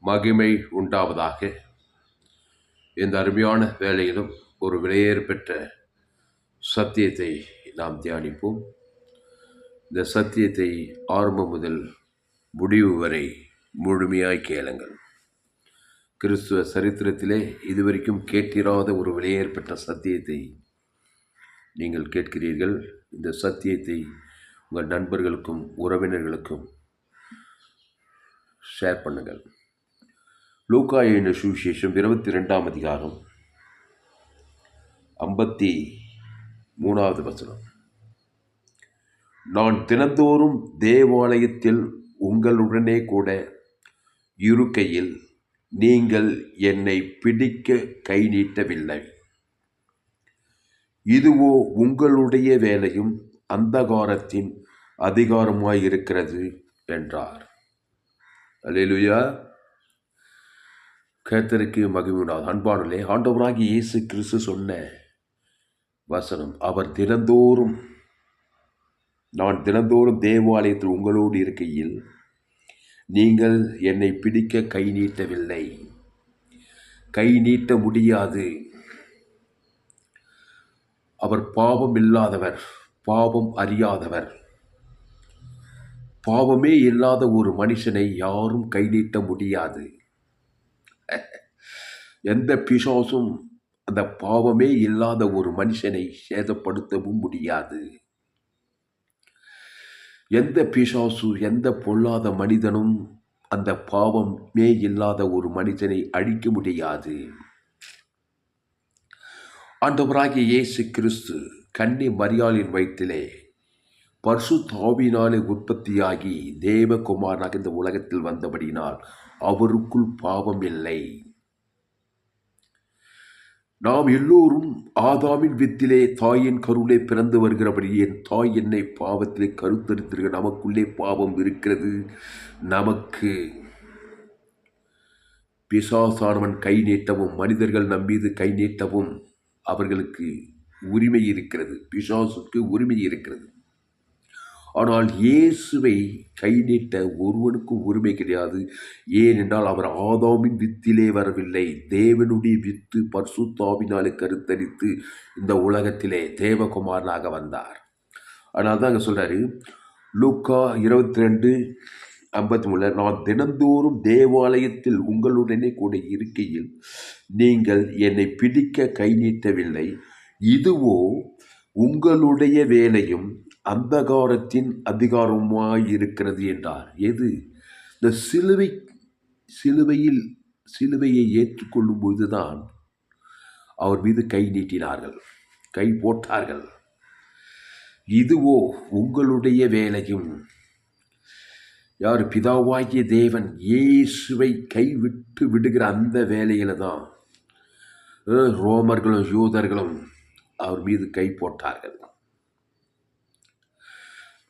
மகிமை உண்டாவதாக. இந்த அருமையான வேளையிலும் ஒரு விலையேறு பெற்ற சத்தியத்தை நாம் தியானிப்போம். இந்த சத்தியத்தை ஆரம்பம் முதல் முடிவு வரை முழுமையாய் கேளுங்கள். கிறிஸ்துவ சரித்திரத்திலே இதுவரைக்கும் கேட்டிராத ஒரு விலையேறு பெற்ற சத்தியத்தை நீங்கள் கேட்கிறீர்கள். இந்த சத்தியத்தை உங்கள் நண்பர்களுக்கும் உறவினர்களுக்கும் ஷேர் பண்ணுங்கள். லூக்கா எழுதின சுவிசேஷம் 22ஆம் அதிகாரம் 53வது வசனம். நான் தினந்தோறும் தேவாலயத்தில் உங்களுடனே கூட இருக்கையில் நீங்கள் என்னை பிடிக்க கை நீட்டவில்லை. இதுவோ உங்களுடைய வேலையும் அந்தகாரத்தின் அதிகாரமாயிருக்கிறது என்றார். அல்லேலூயா. கர்த்தருக்கு மகிமை உண்டாவதாக. அன்பானவர்களே, ஆண்டவராகிய இயேசு கிறிஸ்து சொன்ன வசனம், நான் தினந்தோறும் தேவாலயத்தில் உங்களோடு இருக்கையில் நீங்கள் என்னை பிடிக்க கை நீட்டவில்லை. கை நீட்ட முடியாது. அவர் பாவம் இல்லாதவர், பாவம் அறியாதவர். பாவமே இல்லாத ஒரு மனுஷனை யாரும் கை நீட்ட முடியாது. எந்த பிசாசும் அந்த பாவமே இல்லாத ஒரு மனுஷனை சேதப்படுத்தவும் முடியாது. எந்த பிசாசு, எந்த பொல்லாத மனிதனும் அந்த பாவமே இல்லாத ஒரு மனிதனை அழிக்க முடியாது. ஆண்டவராகிய இயேசு கிறிஸ்து கன்னி மரியாளின் வயிற்றிலே பரிசுத்த ஆவியினாலே உற்பத்தியாகி தேவகுமாரனாக இந்த உலகத்தில் வந்தபடியினால் அவருக்குள் பாவம் இல்லை. நாம் எல்லோரும் ஆதாமின் வித்திலே தாயின் கருவிலே பிறந்து வருகிறபடி என் தாய் என்னை பாவத்திலே கருத்தரித்திருக்க நமக்குள்ளே பாவம் இருக்கிறது. நமக்கு பிசாசானவன் கை நீட்டவும், மனிதர்கள் நம் மீது கை நீட்டவும் அவர்களுக்கு உரிமை இருக்கிறது. பிசாசுக்கு உரிமை இருக்கிறது. ஆனால் இயேசுவை கை நீட்ட ஒருவனுக்கும் உரிமை கிடையாது. ஏனென்றால் அவர் ஆதாமின் வித்திலே வரவில்லை. தேவனுடைய வித்து பரிசுத்த ஆவியினாலே கருத்தரித்து இந்த உலகத்திலே தேவகுமாரனாக வந்தார். ஆனால் தான் அங்கே சொல்கிறாரு, லூக்கா 22:53, நான் தினந்தோறும் தேவாலயத்தில் உங்களுடனே கூட இருக்கையில் நீங்கள் என்னை பிடிக்க கை நீட்டவில்லை. இதுவோ உங்களுடைய வேலையும் அந்தகாரத்தின் அதிகாரமாயிருக்கிறது என்றார். எது? இந்த சிலுவையை ஏற்றுக்கொள்ளும் பொழுதுதான் அவர் மீது கை நீட்டினார்கள், கை போட்டார்கள். இதுவோ உங்களுடைய வேலையும். யார்? பிதாவாகிய தேவன் இயேசுவை கைவிட்டு விடுகிற அந்த வேலையில தான் ரோமர்களும் யூதர்களும் அவர் மீது கை போட்டார்கள்.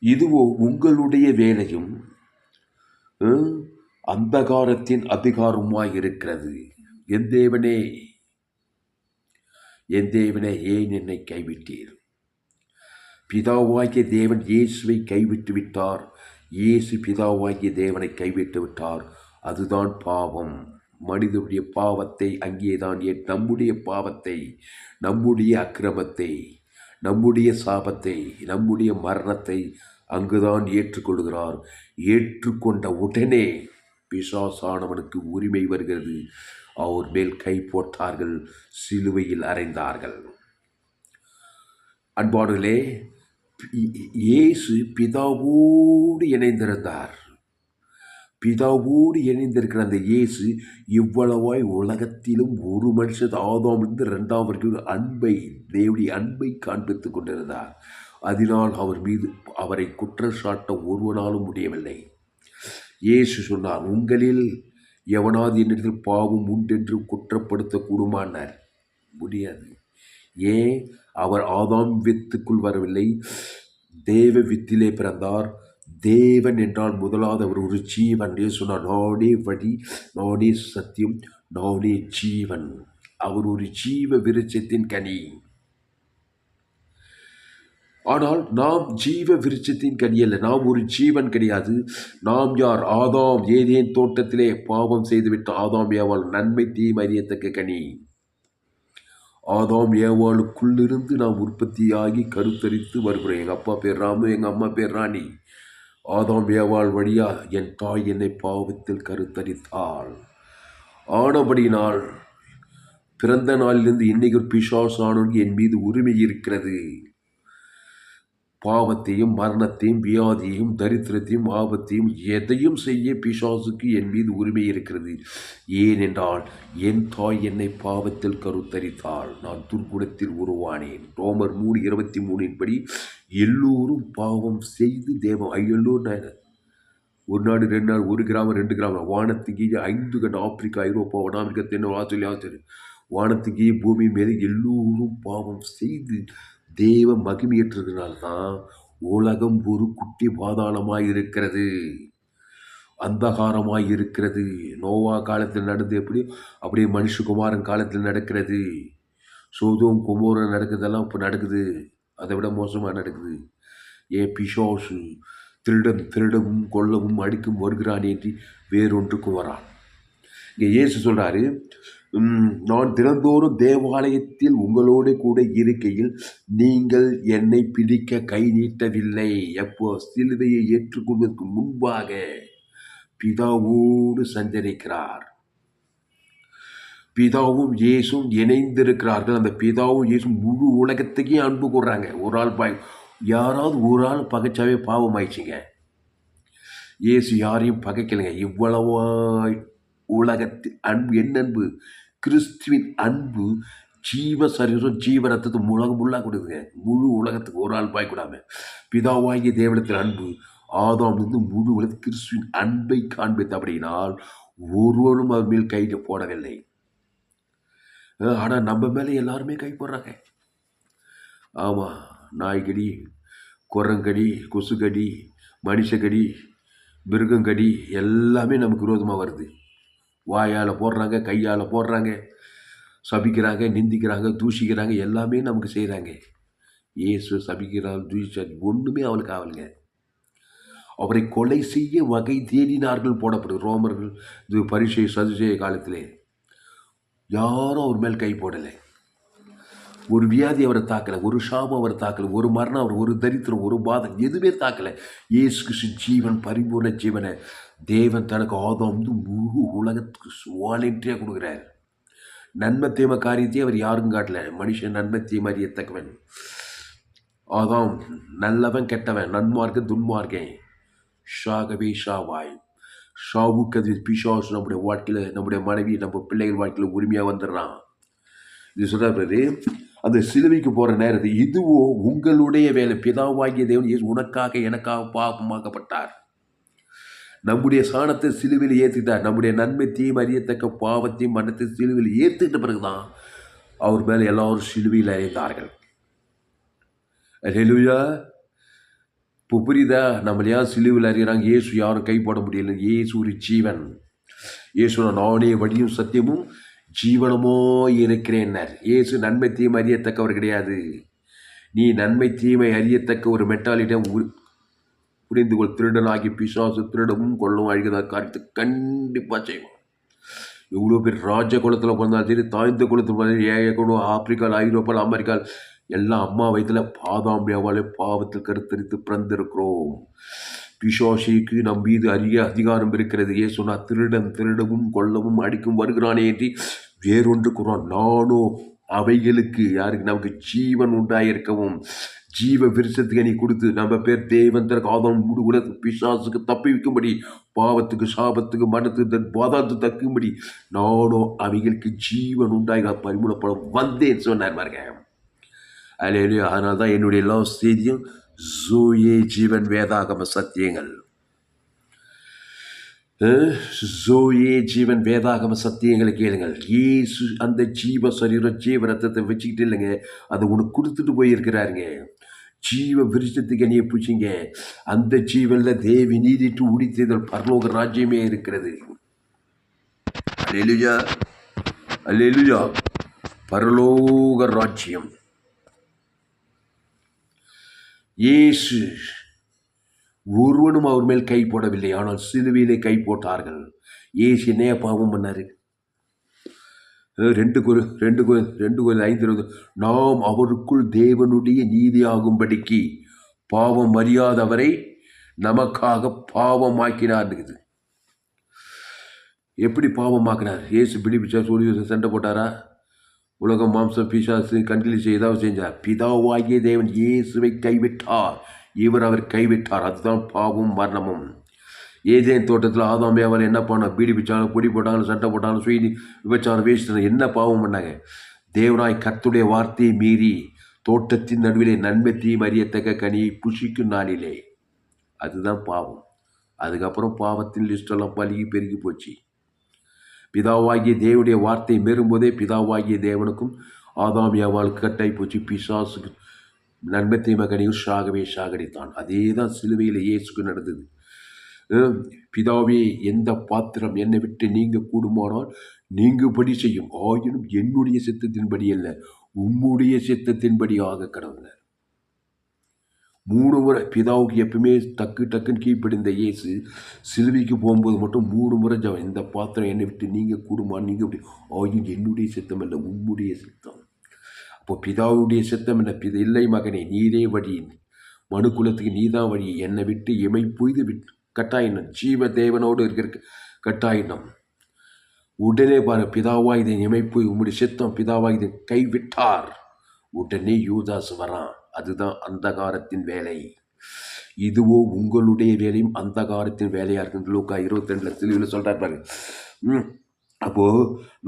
இதுவோ உங்களுடைய வேலையும் அந்தகாரத்தின் அதிகாரமாய் இருக்கிறது. என் தேவனே ஏன் என்னை கைவிட்டீர்? பிதாவாகிய தேவன் இயேசுவை கைவிட்டு விட்டார். இயேசு பிதாவாகிய தேவனை கைவிட்டு விட்டார். அதுதான் பாவம். மனிதனுடைய பாவத்தை அங்கேதான், நம்முடைய பாவத்தை, நம்முடைய அக்கிரமத்தை, நம்முடைய சாபத்தை, நம்முடைய மரணத்தை அங்குதான் ஏற்றுக்கொள்கிறார். ஏற்றுக்கொண்ட உடனே பிசாசானவனுக்கு உரிமை வருகிறது. அவர் மேல் கை போட்டார்கள், சிலுவையில் அறைந்தார்கள். அன்பானவர்களே, இயேசு பிதாவோடு இணைந்திருந்தார். பிதாவோடு இணைந்திருக்கிற அந்த இயேசு இவ்வளவாய் உலகத்திலும் ஒரு மனுஷன் ஆதாமிலிருந்து 2ஆம் வரைக்கும் தேவனுடைய அன்பை காண்பித்துக் கொண்டிருந்தார். அதனால் அவர் மீது அவரை குற்றம் சாட்ட ஒருவனாலும் முடியவில்லை. இயேசு சொன்னார், உங்களில் எவனாவது என்னிடத்தில் பாவம் உண்டென்று குற்றப்படுத்தக்கூடுமானார். முடியாது. ஏன்? அவர் ஆதாம் வித்துக்குள் வரவில்லை, தேவ வித்திலே பிறந்தார். தேவன் என்றால் முதலாவது அவர் ஒரு ஜீவன். சொன்னார், நானே வழி, நானே சத்தியம், நானே ஜீவன். அவர் ஒரு ஜீவ விருட்சத்தின் கனி. ஆனால் நாம் ஜீவ விருட்சத்தின் கனி அல்ல. நாம் ஒரு ஜீவன் கிடையாது. நாம் யார்? ஆதாம் ஏதேன் தோட்டத்திலே பாவம் செய்துவிட்ட ஆதாம் ஏவாள் நன்மை தீமை அறியத்தக்க கனி. ஆதாம் ஏவாளுக்குள்ளிருந்து நாம் உற்பத்தியாகி கருத்தரித்து வருகிறோம். எங்கள் அப்பா பேர் ராமு, எங்கள் அம்மா பேர் ராணி. ஆதாம் ஏவாள் வழியா என் தாய் என்னை பாவத்தில் கருத்தரித்தாள். ஆனபடியினால் பிறந்த நாளிலிருந்து இன்னைக்கு ஒரு பிசாசானவனுக்கு என் மீது உரிமை இருக்கிறது. பாவத்தையும் மரணத்தையும் வியாதியையும் தரித்திரத்தையும் ஆபத்தையும் எதையும் செய்ய பிசாசுக்கு என் மீது உரிமை இருக்கிறது. ஏனென்றால் என் தாய் என்னை பாவத்தில் கருத்தரித்தாள். நான் துர்க்குணத்தில் உருவானேன். ரோமர் 3:23 படி எல்லோரும் பாவம் செய்து தேவம் எல்லோரும் ஒரு நாடு 2 நாடு 1 கிராமம் 2 கிராமம் வானத்துக்கு 5 கண்ட ஆப்பிரிக்கா ஐரோப்பா வட அமெரிக்கா தென் ஆஸ்திரேலியா வானத்துக்கு பூமி மேலே எல்லோரும் பாவம் செய்து தேவ மகிமையற்றதுனால்தான் உலகம் ஒரு குட்டி பாதாளமாய் இருக்கிறது, அந்தகாரமாய் இருக்கிறது. நோவா காலத்தில் நடந்து எப்படி அப்படியே மனுஷகுமாரன் காலத்தில் நடக்கிறது. சோதோம் குமோரா நடக்குதெல்லாம் இப்போ நடக்குது. அதை விட மோசமாக நடக்குது. ஏன்? பிசாசு திருடவும் கொல்லவும் அடிக்கும் வருகிறான் என்று வேறொன்றுக்கும் வரான். இங்கே இயேசு சொல்கிறாரு, நான் தினந்தோறும் தேவாலயத்தில் உங்களோடு கூட இருக்கையில் நீங்கள் என்னை பிடிக்க கை நீட்டவில்லை. எப்போ? சிலுவையை ஏற்றுக்கொள்வதற்கு முன்பாக பிதாவோடு சஞ்சரிக்கிறார். பிதாவும் இயேசும் இணைந்திருக்கிறார்கள். அந்த பிதாவும் இயேசும் முழு உலகத்துக்கே அன்பு கூடுறாங்க. ஒரு ஆள் யாராவது ஒரு ஆள் பகைச்சாவே பாவம் ஆயிடுச்சுங்க. இயேசு யாரையும் பகைக்கலைங்க. இவ்வளவோ உலகத்தில் அன்பு, என்ன அன்பு? கிறிஸ்துவின் அன்பு ஜீவ சரீரம் ஜீவ ரத்தத்தை உலகம் ஃபுல்லாக கொடுக்குங்க. முழு உலகத்துக்கு ஒரு ஆள் பாய்க்கூடாம பிதாவாகிய தேவனத்தில் அன்பு ஆதாமிலிருந்து முழு உலக கிறிஸ்துவின் அன்பை காண்பித்த அப்படினால் ஒருவரும் அவர் மேல் கை போடவில்லை. ஆனால் நம்ம மேலே எல்லாருமே கை போடுறாங்க. ஆமாம், நாய்கடி, குரங்கடி, கொசுக்கடி, மனுஷக்கடி, மிருகங்கடி எல்லாமே நமக்கு விரோதமாக வருது. வாயால் போடுறாங்க, கையால் போடுறாங்க, சபிக்கிறாங்க, நிந்திக்கிறாங்க, தூஷிக்கிறாங்க, எல்லாமே நமக்கு செய்கிறாங்க. இயேசு சபிக்கிறார், தூஷிச்சார், ஒன்றுமே அவளுக்கு ஆகலைங்க. அவரை கொலை செய்ய வகை தேடினார்கள் போடப்படும். ரோமர்கள் இது பரிசை சதுசேய காலத்திலே யாரும் அவர் மேல் கை போடலை. ஒரு வியாதி அவரை தாக்கலை, ஒரு சாபம் அவரை தாக்கலை, ஒரு மரணம் அவர், ஒரு தரித்திரம், ஒரு பாதம் எதுவுமே தாக்கலை. இயேசு கிறிஸ்து ஜீவன், பரிபூர்ண ஜீவனை தேவன் தனக்கு ஆதாம் முழு உலகத்துக்கு வாலண்டியாக கொடுக்குறார். நன்மை தீமை காரியத்தையும் அவர் யாருக்கும் காட்டல. மனுஷன் நன்மை தீமை அறியத்தக்கவன். ஆதாம் நல்லவன் கெட்டவன், நன்மார்க்கன் துன்மார்க்கன், ஷாகவே ஷாவாய். ஷாவுக்கு அது பிசாசு நம்முடைய வாழ்க்கையில், நம்முடைய மனைவி, நம்ம பிள்ளைகள் வாழ்க்கையில் உரிமையாக வந்துடுறான். இது சொல்றாரு, அந்த சிலுவைக்கு போகிற நேரத்தை இதுவோ உங்களுடைய வேலை. பிதாவாகிய தேவன் இயேசு உனக்காக எனக்காக பாவமாக்கப்பட்டார். நம்முடைய சாணத்தை சிலுவையில் ஏற்றிட்டார். நம்முடைய நன்மை தீமை அறியத்தக்க பாவத்தையும் மனத்தை சிலுவையில் ஏற்றிட்ட பிறகுதான் அவர் மேலே எல்லாரும் சிலுவையில் அறிந்தார்கள். ஹல்லேலூயா. இப்போ புரியுதா? நம்மள யார் சிலுவையில் அறிகிறாங்க? இயேசு யாரும் கை போட முடியல. இயேசு ஒரு ஜீவன். இயேசு நானே வழியும் சத்தியமும் ஜீவனமோ இருக்கிறேன்னார். இயேசு நன்மை தீமை அறியத்தக்கவர் கிடையாது. நீ நன்மை தீமை அறியத்தக்க ஒரு மென்டாலிட்டியை புரிந்து கொள். திருடனாகி பிசாசு திருடவும் கொள்ளவும் அழுகிற காரியத்தை கண்டிப்பாக செய்வோம். எவ்வளோ பேர் ராஜ குலத்தில் பிறந்தாலும் சரி, தாய்ந்த குலத்தில் பிறந்தாலும், ஏழை குலம், ஆப்பிரிக்காவில், ஐரோப்பாவில், அமெரிக்காவில் எல்லாம் அம்மா வயதில் பாதாம்பியாவாலே பாவத்தில் கருத்தரித்து பிறந்திருக்கிறோம். பிசாசுக்கு நம் மீது அதிகாரம் இருக்கிறது. ஏன் சொன்னால், திருடவும் கொல்லவும் அடிக்கும் வருகிறானே என்று வேறொன்று கூறான். நானோ அவைகளுக்கு, யாருக்கு? நமக்கு ஜீவன் உண்டாயிருக்கவும் ஜீவ விருட்சத்துக்கு நீ கொடுத்து நம்ம பேர் தேவன் தனக்கு ஆதாம் முழு உலக பிசாசுக்கு தப்பி வைக்கும்படி, பாவத்துக்கு சாபத்துக்கு மனத்துக்கு பாதாத்துக்கு தக்கும்படி நானோ அவைகளுக்கு ஜீவன் உண்டாக பரிமளப்படம் வந்தேன் சொன்னார் பாருங்க. அல்லேலூயா. அதனால தான் என்னுடைய எல்லா செய்தியும் ஜோயே ஜீவன் வேதாகம சத்தியங்கள். ஜோயே ஜீவன் வேதாகம சத்தியங்களை கேளுங்கள். ஏசு அந்த ஜீவ சரீரம் ஜீவ ரத்தத்தை வச்சுக்கிட்டு இல்லைங்க, அதை உனக்கு கொடுத்துட்டு போயிருக்கிறாருங்க. ஜீவ விருட்சத்துக்கு நீ பிடிச்சிங்க. அந்த ஜீவனில் தேவி நீதிட்டு உடித்ததில் பரலோக ராஜ்யமே இருக்கிறது. அல்லேலூயா, அல்லேலூயா. பரலோக ராஜ்யம். இயேசு ஒருவனும் அவர் மேல் கை போடவில்லை, ஆனால் சிலுவையிலே கை போட்டார்கள். இயேசு என்னைய பாவம் பண்ணாரு? 2 நாம் அவருக்குள் தேவனுடைய நீதியாகும்படிக்கு பாவம் அறியாதவரை நமக்காக பாவமாக்கினார். எப்படி பாவமாக்கினார்? இயேசு பிடிப்பிச்சா சொல்லி சண்டை போட்டாரா? உலகம், மாம்சம், பிசாசு, கண்களில் ஏதாவது செஞ்சார்? பிதாவாகிய தேவன் இயேசுவை கைவிட்டார். அவர் கைவிட்டார். அதுதான் பாவம், மரணமும். ஏதேன் தோட்டத்தில் ஆதாம் ஏவாள் என்ன பண்ணால்? பீடி பிச்சாலும், பொடி போட்டாலும், சண்டை போட்டாலும், சுயி விபச்சாரம், வேஸ்ட் என்ன பாவம் பண்ணாங்க? தேவனாய் கர்த்தருடைய வார்த்தையை மீறி தோட்டத்தின் நடுவிலே நன்மை தீமை அறியத்தக்க கனியை புசிக்கும் நாளிலே, அதுதான் பாவம். அதுக்கப்புறம் பாவத்தின் லிஸ்டெல்லாம் பழுகி பெருகி போச்சு. பிதாவாகிய தேவனுடைய வார்த்தையை மீறும்போதே பிதாவாகிய தேவனுக்கும் ஆதாம் ஏவாளுக்கு கட்டாய் போச்சு. பிசாசுக்கு நன்மை தீமை கனியும் சாகடித்தான். அதே தான் சிலுவையில் இயேசுக்கு நடந்தது. பிதாவே, எந்த பாத்திரம் என்னை விட்டு நீங்க கூடுமானால் நீங்கும்படி செய்யும், ஆயினும் என்னுடைய சித்தத்தின்படி அல்ல, உம்முடைய சித்தத்தின்படி ஆக கடவுள். 3 முறை பிதாவுக்கு எப்பவுமே டக்குன்னு கீழ்ப்படிந்த இயேசு சிலுவைக்கு போகும்போது மட்டும் 3 முறை ஜெபம். இந்த பாத்திரம் என்னை விட்டு நீங்க கூடுமா, நீங்க அப்படி, ஆயினும் என்னுடைய சித்தம் அல்ல, உம்முடைய சித்தம். அப்போ பிதாவுடைய சித்தம் என்ன? இல்லை மகனே, நீரே வழி, மனு குலத்துக்கு நீதான் வழி, என்னை விட்டு இமை பொய்து கட்டாயினம், ஜீவ தேவனோடு இருக்கிற கட்டாயினம். உடனே பாரு, பிதாவாய் இதை இமைப்பு, உம்முடைய சித்தம், பிதாவாய் இதை கைவிட்டார். உடனே யூதாஸ் வரான். அதுதான் அந்தகாரத்தின் வேலை. இதுவோ உங்களுடைய வேலையும் அந்தகாரத்தின் வேலையா இருக்கு. லூக்கா 22 சிலுவையில் சொல்றாரு பாருங்க. அப்போ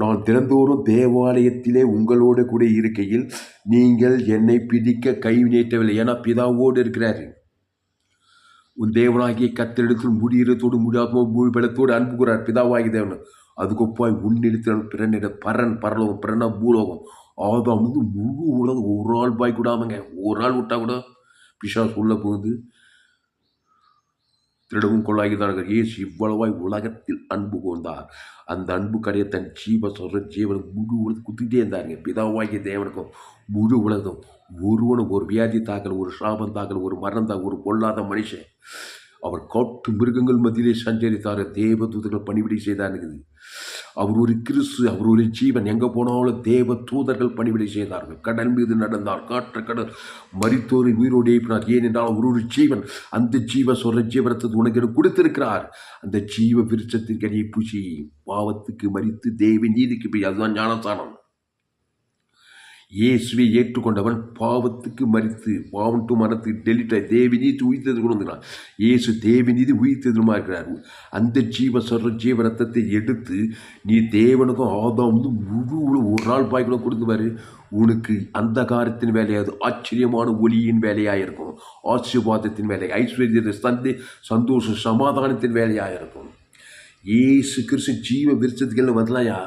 நான் தினந்தோறும் தேவாலயத்திலே உங்களோடு கூட இருக்கையில் நீங்கள் என்னை பிடிக்க கை நீட்டவில்லை. ஏன்னா பிதாவோடு இருக்கிறாரு. உன் தேவனாகிய கர்த்தரிடத்தில் முடிகிறதோடு முடியாதமோ பலத்தோடு அன்புகிறார் பிதாவாகிய தேவன். அதுக்கொப்பாய் உன்னிடத்தில் பிறனிட பரலோகம், பிறனா பூலோகம். ஆதாம் முழு உலகம் ஒரு ஆள் பாய் கூடாமங்க. ஒரு ஆள் விட்டா கூட பிசாசு உள்ள போகுது, திருடவும் கொள்ளாகிதான். இயேசு இவ்வளவாய் உலகத்தில் அன்பு கூர்ந்தார். அந்த அன்பு கடைய தன் ஜீவன் முழு உலகம் குத்திட்டே இருந்தாருங்க. பிதாவாகிய தேவனுக்கும் முழு உலகம். ஒருவனும் ஒரு வியாதி தாக்கல், ஒரு சாபம் தாக்கல், ஒரு மரணம் தாக்கல், ஒரு பொல்லாத மனுஷன் அவர் காட்டு மிருகங்கள் மத்தியிலே சஞ்சரித்தார். தேவதூதர்கள் பணிவிடை செய்தார்கள். அவர் ஒரு கிறிஸ்து, அவர் ஒரு ஜீவன். எங்கே போனாலும் தேவ தூதர்கள் பணிவிடை செய்தார்கள். கடல் மீது நடந்தார், காற்று கடல் மரித்தோரை உயிரோடு எழுப்பினார். ஏனென்றால் அவர் ஒரு ஜீவன். அந்த ஜீவரத்தை உனக்கு கொடுத்திருக்கிறார். அந்த ஜீவ விருட்சத்தின் கனியை பூசி பாவத்துக்கு மரித்து தேவ நீதிக்கு போய், அதுதான் ஞானஸ்தானம். இயேசுவை ஏற்றுக்கொண்டவன் பாவத்துக்கு மரித்து, பாவம் டு மரத்துக்கு டெலிட்டாய் தேவி நீதி உயிர்த்தது கொண்டுகிறான். இயேசு தேவி நீதி உயிர்த்ததுமா இருக்கிறார். அந்த ஜீவ ரத்தத்தை எடுத்து நீ தேவனுக்கும் ஆதாம் முழு ஒரு நாள் பாய்க்குள்ள கொடுத்துவாரு. உனக்கு அந்த காரத்தின் வேலையாது ஆச்சரியமான ஒளியின் வேலையாக இருக்கும். ஆசீர்வாதத்தின் வேலை, ஐஸ்வர்யத்தை சந்தோஷம், சமாதானத்தின் வேலையாக இருக்கும். இயேசு கிறிஸ்து ஜீவ விருட்சத்துக்கு வரலையா?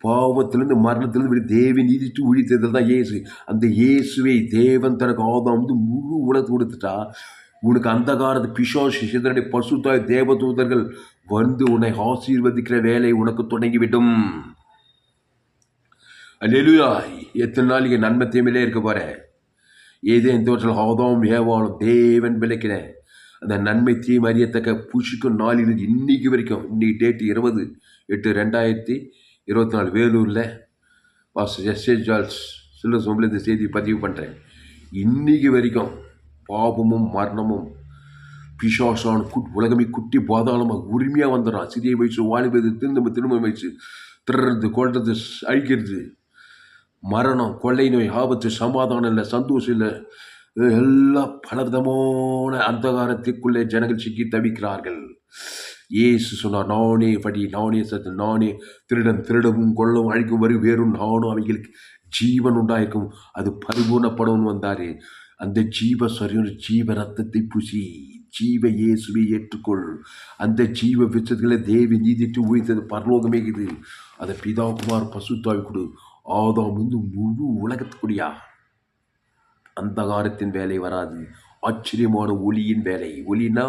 பாவத்திலிருந்து மரணத்திலிருந்து தேவி நீதிட்டு உழித்ததில் தான் இயேசு. அந்த இயேசுவை தேவன் தனக்கு ஆதாம் முழு உலகத்தை கொடுத்துட்டா, உனக்கு அந்த காலத்து பிசாசு சிதறடி பசுத்தாய் தேவதூதர்கள் வந்து உன்னை ஆசீர்வதிக்கிற வேலை உனக்கு தொடங்கிவிடும். அல்லேலூயா. எத்தனை நாள் இங்கே நன்மை தீமையிலே இருக்க போற? ஏதேன் தோற்றல் ஆதாம் ஏவாளும் தேவன் விளக்கினேன். அந்த நன்மை தீமை அறியத்தக்க புஷிக்கும் நாளிலிருந்து இன்னைக்கு வரைக்கும், இன்னைக்கு டேட்டு 20/8/2024 வேலூரில் பாஸ்டர் எஸ்ஏ ஜார்ஜ் சில்வர் சொம்பில் இந்த செய்தி பதிவு பண்ணுறேன். இன்னைக்கு வரைக்கும் பாவமும் மரணமும் பிசாசான உலகமே குட்டி பாதாளமாக உரிமையாக வந்துடுறான். சிறிய வயசு வாலிபது திரும்ப வயசு திருறது, கொள்றது, அழிக்கிறது, மரணம், கொள்ளை நோய், ஆபத்து, சமாதானம் இல்லை, சந்தோஷம் இல்லை, எல்லாம் பலவிதமான அந்தகாரத்திற்குள்ளே ஜனங்கள் சிக்கி தவிக்கிறார்கள். இயேசு சொன்னார், நானே வழி, நானே சத்தியம், நானே திருடவும் கொள்ளவும் அழிக்கும் வரும் வேறும் நானும் அவைகளுக்கு ஜீவன் உண்டாயிருக்கும், அது பரிபூர்ணப்படும் வந்தாரு. அந்த ஜீவ ரத்தத்தை பூசி ஜீவ இயேசுவை ஏற்றுக்கொள். அந்த ஜீவ விருட்சத்துக்களை தேவி நீதிட்டு உயிர்த்தது பரலோகமே இது. அதை பிதாகுமார் பசுத்தாய் கொடு. ஆதாம் முழு உலகத்துக்குடியா. அந்தகாரத்தின் வேலை வராது, ஆச்சரியமான ஒளியின் வேலை. ஒளினா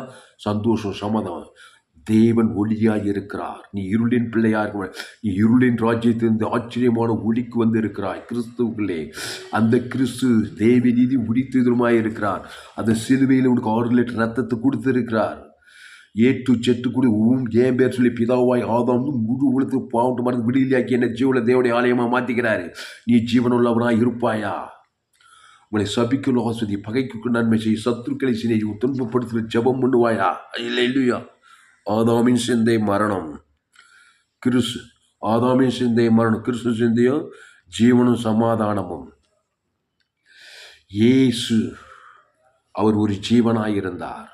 சந்தோஷம், சமாதானம். தேவன் ஒளியாய் இருக்கிறார். நீ இருளின் பிள்ளையா இருக்க, நீ இருளின் ராஜ்யத்திலிருந்து ஆச்சரியமான ஒளிக்கு வந்து இருக்கிறாய் கிறிஸ்துவுக்குள்ளே. அந்த கிறிஸ்து தேவ நீதி உடித்ததுமாய் இருக்கிறார். அந்த சிலுவையில் உனக்கு 6 லிட்டர் ரத்தத்தை கொடுத்திருக்கிறார். ஏட்டு செட்டு கூட ஏன் பேர் சொல்லி பிதாவாய் ஆதாம் முழு உலகத்துக்கு பாவட்டு மருந்து விடுதலையாக்கி என்ன ஜீவன தேவனுடைய ஆலயமா மாத்திக்கிறாரு. நீ ஜீவனுள்ளவனாய் இருப்பாயா? உங்களை சபிக்கும் ஆஸ்வதி, பகைக்கு நன்மை செய்ய, சத்துருக்களை சிநேகி, துன்பப்படுத்துகிற ஜெபம் பண்ணுவாயா? இல்லை இல்லையா? ஆதாமின் சிந்தை மரணம், கிறிஸ்து. ஆதாமின் சிந்தை மரணம், கிறிஸ்து சிந்தையோ ஜீவனும் சமாதானமும். இயேசு அவர் ஒரு ஜீவனாயிருந்தார்.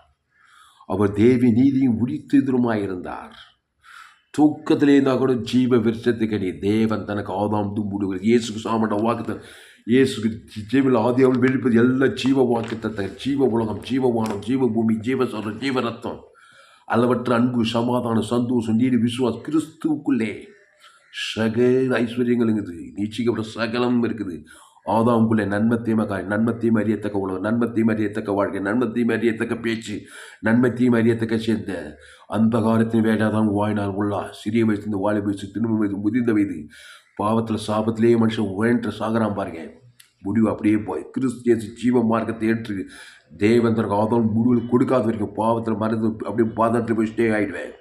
அவர் தேவி நீதியும் உடித்தெதிருமாயிருந்தார். தூக்கத்திலே இருந்தால் கூட ஜீவ விருட்சத்துக்கடி தேவன் தனக்கு ஆதாம் தும்புடுவது இயேசுக்கு சாமண்ட வாக்கு, இயேசுக்கு ஜீவில் ஆதியாவில் வெளிப்பது எல்லா ஜீவ வாக்குத்தத்தை, ஜீவ உலகம், ஜீவவானம், ஜீவ பூமி, ஜீவ சொல்ற, ஜீவ ரத்தம், அளவற்ற அன்பு, சமாதானம், சந்தோஷம், நீதி, விசுவாசம் கிறிஸ்துவுக்குள்ளே சகல ஐஸ்வர்யங்கள் இருக்குது. நிச்சயிக்கப்பட்ட சகலம் இருக்குது. ஆதாமுக்குள்ளே நன்மத்தையும் நன்மத்தையும் அறியத்தக்க உலகம், நன்மத்தையும் அறியத்தக்க வாழ்க்கை, நன்மத்தையும் அறியத்தக்க பேச்சு, நன்மத்தையும் அறியத்தக்க சேர்ந்த அந்த காலத்தின் வேண்டாதான் வாயினால் உள்ளா. சிறிய வயசுலேருந்து வாழை வயசு, திரும்ப வயது, முதிர்ந்த வயது, பாவத்தில் சாபத்திலேயே மனுஷன் உழன்று சாகரான் பாருங்க. முடிவு அப்படியே போய் கிறிஸ்து ஜீவ மார்க்கத்தை ஏற்று தேவன் தனக்கு ஆதாம் முடிவில் கொடுக்காத வரைக்கும் பாவத்தில் மறந்து அப்படியே பாதத்தில் போய் ஸ்டே ஆகிடுவேன்.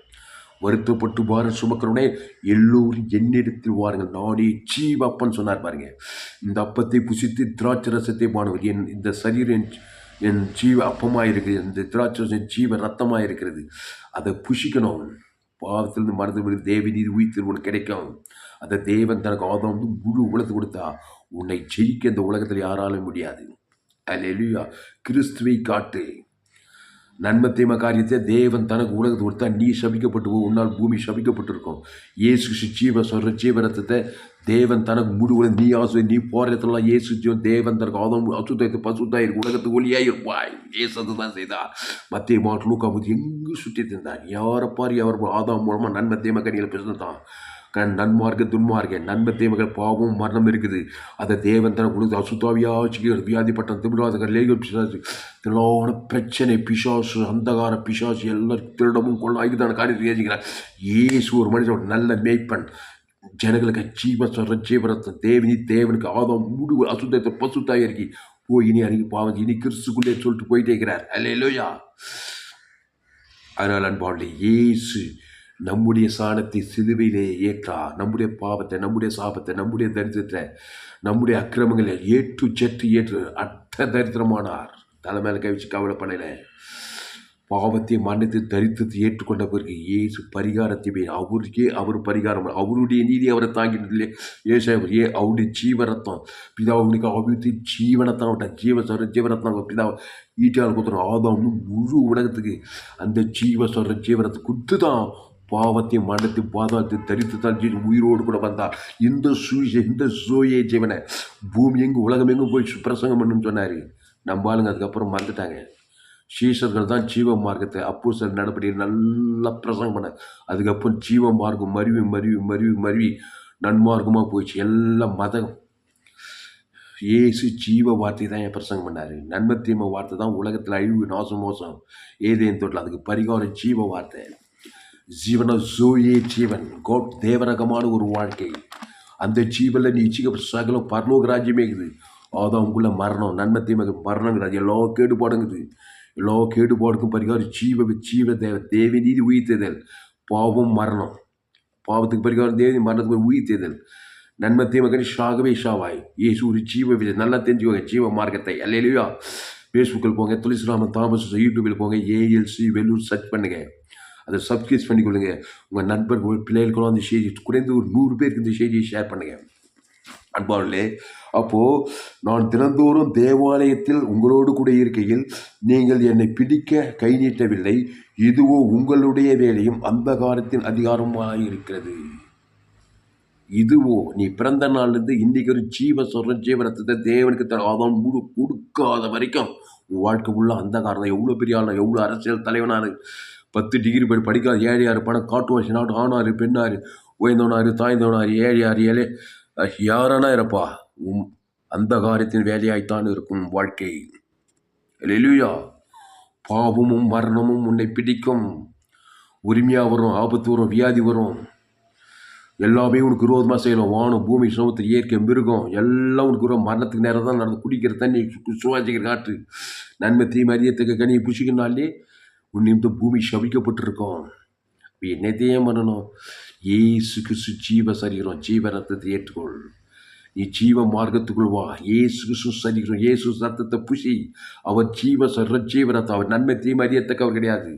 வருத்தப்பட்டு பாரம் சுமக்கிறவனே எல்லோரும் என்னிடத்தில் வாருங்கள், நானே ஜீவ அப்பன்னு சொன்னார் பாருங்க. இந்த அப்பத்தை புசித்து திராட்சை ரசத்தை பாடுவது, இந்த சரீரம் என் ஜீவ அப்பமாக இருக்கிறது, இந்த திராட்சை ரசம் ஜீவ ரத்தமாக இருக்கிறது. அதை புசிக்கணும். பாவத்திலிருந்து மறந்து தேவ நீதி உயிர்த்து உனக்கு கிடைக்கும். அந்த தேவன் தனக்கு ஆதாம் முழு உலகத்தை கொடுத்தா உன்னை ஜெயிக்க இந்த உலகத்தில் யாராலும் முடியாது. அல்லேலூயா. கிறிஸ்துவை காட்டு. நன்மத்தேம காரியத்தை தேவன் தனக்கு உலகத்தை கொடுத்தா நீ சபிக்கப்பட்டு போ, உன்னால் பூமி சபிக்கப்பட்டிருக்கும். இயேசு ஜீவ சொல்ற ஜீவரத்தத்தை தேவன் தனக்கு முழு நீ ஆசை, நீ போற இடத்துலலாம் இயேசு ஜீவன் தேவன் தனக்கு ஆதாம் அசுத்தாயிருக்கு, பசுத்தாயிருக்கு, உலகத்துக்கு ஒளியாய் இருப்பாய். இயேசு தான் செய்தார். மத்திய மாட்டு லூக்காபுத்தி எங்கு சுற்றி தந்தார். யாரை பாரு அவர் ஆதாம் மூலமாக நன்மத்தேம காரியங்களை பேசினதான். நன்மார்க்க துன்மார்க்க நன்மத்தேமகள் பாவம் மரணம் இருக்குது. அதை தேவன் தன கொடுத்து அசுத்தாவியாச்சு வியாதிப்பட்டம் திமிராத லேக பிசாசு திலான பிரச்சனை பிசாசு அந்தகார பிசாசு எல்லாரும் திருடமும் கொள்ள இதுதான காரியத்தை யோசிக்கிறார். இயேசு ஒரு மனிதன் நல்ல மேய்ப்பன், ஜனங்களுக்கு ஜீவ சொல்ற ஜீவரத்தம் தேவனி தேவனுக்கு ஆதாம் முழு அசுத்தத்தை பசுத்தாய் இருக்கி போய் இனி அன்னைக்கு பாவம் இனி கிறிஸ்துக்குள்ளே சொல்லிட்டு போயிட்டே இருக்கிறார். அல்லேலூயா. அதனால் அன்பாளே இயேசு நம்முடைய சாணத்தை சிலுவையிலே ஏற்றார். நம்முடைய பாவத்தை, நம்முடைய சாபத்தை, நம்முடைய தரித்திரத்தை, நம்முடைய அக்கிரமங்களை ஏற்று அட்ட தரித்திரமானார். தலைமையில கவிச்சு கவலைப்படலை. பாவத்தை மன்னித்து தரித்திரத்தை ஏற்றுக்கொண்ட பிறகு இயேசு பரிகாரத்தை அவருக்கே அவர் பரிகாரம், அவருடைய நீதி அவரை தாங்கினதில்லை. அவருடைய ஜீவரத்தம் பிதாவுக்கு அவருக்கு ஜீவனத்தான் விட்டார். ஜீவரத்னம் பிதா ஈட்டால் கொடுத்துரும். ஆதாம் முழு உலகத்துக்கு அந்த ஜீவரத்தை கொடுத்து தான் பாவத்தை மன்னத்தை பாதாத்தை தரித்து தான் உயிரோடு கூட வந்தார். இந்த சூயே ஜீவனை பூமி எங்கும் உலகம் எங்கும் போய் பிரசங்கம் பண்ணுன்னு சொன்னார். நம்ம ஆளுங்க அதுக்கப்புறம் மறந்துட்டாங்க. சீசர்கள் தான் ஜீவ மார்க்கத்தை அப்போஸ்தலர் நடபடியில் நல்லா பிரசங்கம் பண்ண. அதுக்கப்புறம் ஜீவ மார்க்கம் மருவி நன்மார்க்கமாக போயிடுச்சு. எல்லாம் மதம். இயேசு ஜீவ வார்த்தை தான் என் பிரசங்கம் பண்ணார். நன்மை தீமை வார்த்தை தான் உலகத்தில் அழிவு நாசம் மோசம் ஏதேன் தொட்டில் அதுக்கு பரிகாரம் ஜீவ வார்த்தை. ஜீவன ஜோயே ஜீவன் கோட் தேவரகமான ஒரு வாழ்க்கை. அந்த ஜீவனில் நீ இச்சிக்கப்பட்ட சகலம் பரலோக ராஜ்யமே இருக்குது. அதான் உங்களுக்குள்ள மரணம், நன்மை தீமை மரணங்கிறது எல்லா கேடுபாடுங்குது. எல்லா கேடுபாடுக்கும் பரிகாரம் ஜீவ தேவ நீதி உயிர்த்தேதல். பாவம் மரணம், பாவத்துக்கு பரிகாரம் தேவ மரணத்துக்கு உயிர்த்தேதல். நன்மை தீமை ஷாகவே ஷாவாய். இயேசு ஒரு ஜீவ விதை நல்லா தெரிஞ்சுக்கோங்க. ஜீவ மார்க்கத்தை. அல்லேலூயா. ஃபேஸ்புக்கில் போங்க, துளசிராமன் தாமஸ் யூடியூபில் போங்க, ஏஎல்சி வெல்லூர் சர்ச் பண்ணுங்க. அதை சப்ஸ்கிரைப் பண்ணிக்கொள்ளுங்க. உங்கள் நண்பர்கள் பிள்ளைகளுக்கும் அந்த செய்தி குறைந்து ஒரு 100 பேருக்கு இந்த செய்தியை ஷேர் பண்ணுங்கள். அன்பாளே, அப்போது நான் தினந்தோறும் தேவாலயத்தில் உங்களோடு கூட இருக்கையில் நீங்கள் என்னை பிடிக்க கை நீட்டவில்லை. இதுவோ உங்களுடைய வேலையும் அந்த காலத்தின் அதிகாரமாக இருக்கிறது. இதுவோ நீ பிறந்த நாள்லேருந்து இன்றைக்கு ஒரு ஜீவரத்தத்தை தேவனுக்கு ஆதாம் முழு கொடுக்காத வரைக்கும் உன் வாழ்க்கை உள்ள அந்த காரணம். எவ்வளோ பெரிய ஆள், எவ்வளோ அரசியல் தலைவனாரு, 10 டிகிரி படிக்காத ஏழையார், பணம் காட்டுவாசி நாட்டு ஆனார் பெண்ணார், உயர்ந்தவனார் தாய்ந்தவனார், ஏழையார் யாரானா இருப்பா, அந்த காரியத்தின் வேலையாய்த்தான் இருக்கும் வாழ்க்கை. அல்லேலூயா. பாவமும் மரணமும் உன்னை பிடிக்கும். உரிமையாக வரும், ஆபத்து வரும், வியாதி வரும், எல்லாமே உனக்கு விரோதமாக செய்யணும். வானம், பூமி, சமுத்திரம், இயற்கை, மிருகம் எல்லாம் உனக்கு விரோதம். மரணத்துக்கு நேரம் தான் நடந்து குடிக்கிற தண்ணி, சுவாசிக்கிற காற்று, நன்மை தீமை அறியத்தக்க கனியை புசிக்கினாலே உன் நிமித்தம் பூமி சபிக்கப்பட்டிருக்கோம். என்னத்தையும் பண்ணணும்? ஏசு கிறிஸ்து ஜீவ சரீரம், ஜீவ ரத்தத்தை ஏற்றுக்கொள். நீ ஜீவ மார்க்கத்துக்குள் வா. ஏசு கிறிஸ்து சரீரம், ஏசு ரத்தத்தை புசி. அவர் ஜீவ ரத்தம். அவர் நன்மை தீமை அறியத்தக்கவர் கிடையாது.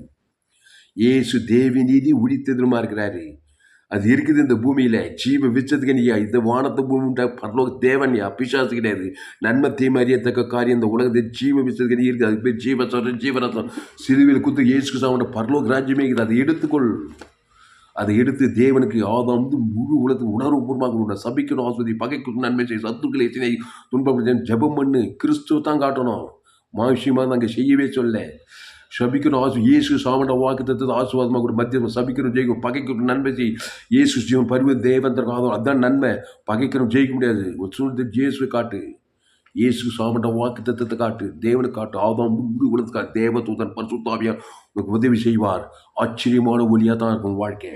ஏசு தேவி நீதி உடித்ததுமா இருக்கிறாரு. அது இருக்குது இந்த பூமியில். ஜீவ விச்சத்துக்கு நீயா இந்த வானத்தை பூமி பரலோக தேவன்யா, பிசாசு கிடையாது. நன்மை தீமை அறியத்தக்க காரியம் இந்த உலகத்தில் ஜீவ விச்சத்துக்கு நீ இருக்குது. அதுக்கு பேர் ஜீவரத்தம். சிலுவையில் குத்து இயேசு சாவோட பரலோக ராஜ்யமே இருக்குது. அதை எடுத்துக்கொள். அதை எடுத்து தேவனுக்கு ஆதாம் முழு உலகத்துக்கு உணர்வுபூர்வமாக சபிக்கணும், ஆஸ்வதி, பகைக்கணும், நன்மை செய்ய, சத்துக்களை எத்தனை துன்பப்படுத்த ஜெபம் பண்ணு. கிறிஸ்துவ தான் காட்டணும். மாவிஷயமாக அங்கே செய்யவே சொல்ல. சபிக்கணும், இயேசு சாமண்ட வாக்கு தத்துவத்தை ஆசுவாதமாக கூட மத்தியம் சபிக்கணும், ஜெயிக்கும், பகைக்கணும், நன்மை செய். இயேசு ஜீவன் பருவ தேவன் தரக்காக அதுதான் நன்மை. பகைக்கணும், ஜெயிக்க முடியாது. ஒரு சூழ்நிலை இயேசுவை காட்டு. இயேசு சாமண்ட வாக்கு தத்துவத்தை காட்டு. தேவனுக்கு காட்டு. ஆதாம் முழு உலகத்துக்கு காட்டு. தேவ தூதன் பரிசுத்தாவியார் உனக்கு உதவி செய்வார். ஆச்சரியமான ஒளியாக தான் இருக்கும் வாழ்க்கை.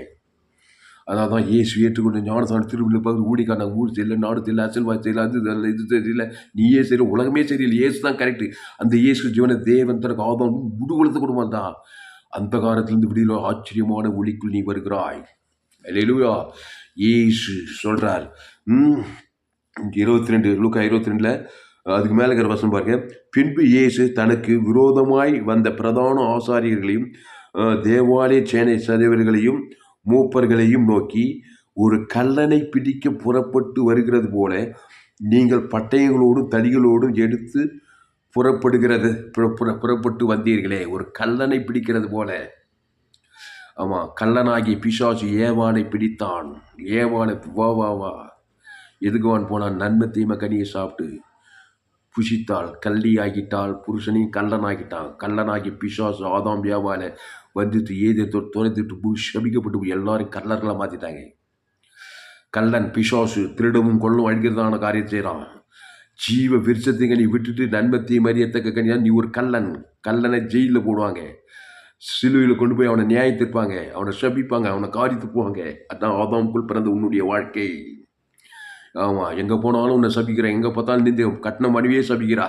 அதாவது தான் இயேசு ஏற்றுக்கொண்டு ஞானசான திருவிழா பார்த்து ஊடிக்கான ஊர் தெரியல, நாடு தெரியல, அசல்வாய் தெரியல, அது தெரியல, இது தெரியல, நீயே சரி, உலகமே சரியில்லை. இயேசு தான் கரெக்டு. அந்த இயேசு ஜீவனை தேவன் தனக்கு ஆதாம் முடுகுலத்து கொடுப்பான் தான். அந்த காலத்திலிருந்து விடியல ஆச்சரியமான ஒளிக்குள் நீ வருகிறாய். அல்லேலூயா. இயேசு சொல்கிறார் 22 லூக்கா 22 அதுக்கு மேலே இருக்கிற வசனம் பாருங்க. பின்பு இயேசு தனக்கு விரோதமாய் வந்த பிரதான ஆசாரியர்களையும் தேவாலய சேனை தலைவர்களையும் மூப்பர்களையும் நோக்கி, ஒரு கல்லனை பிடிக்க புறப்பட்டு வருகிறது போல நீங்கள் பட்டயங்களோடும் தடிகளோடும் எடுத்து புறப்பட்டு வந்தீர்களே. ஒரு கல்லனை பிடிக்கிறது போல. ஆமாம், கல்லனாகி பிசாசு ஏவானை பிடித்தான். ஏவானை வா எதுக்குவான் போனான்? நன்மை தீமை கனியை சாப்பிட்டு புசித்தாள், கள்ளி ஆகிட்டாள், புருஷனையும் கல்லனாகிட்டான். கல்லனாகி பிசாசு ஆதாம் வியாபால வந்துட்டு ஏதே துரைத்துட்டு சபிக்கப்பட்டு எல்லாரும் கல்லர்களாக மாற்றிட்டாங்க. கல்லன் பிசாசு திருடவும் கொள்ளும் அழிக்கிறதான காரியம் செய்கிறான். ஜீவ விருட்சத்தை நீ விட்டுட்டு நன்மத்தை மறியத்தக்க கனியா நீ ஒரு கல்லன். கல்லனை ஜெயிலில் போடுவாங்க, சிலுவையில் கொண்டு போய் அவனை நியாயத்திருப்பாங்க, அவனை சபிப்பாங்க, அவனை காரித்து போவாங்க. அதான் ஆதாமுக்குள் பிறந்த உன்னுடைய வாழ்க்கை. ஆமாம், எங்கே போனாலும் உன்னை சபிக்கிறேன், எங்கே பார்த்தாலும் நின்று கட்டின மனைவியே சபிக்கிறா,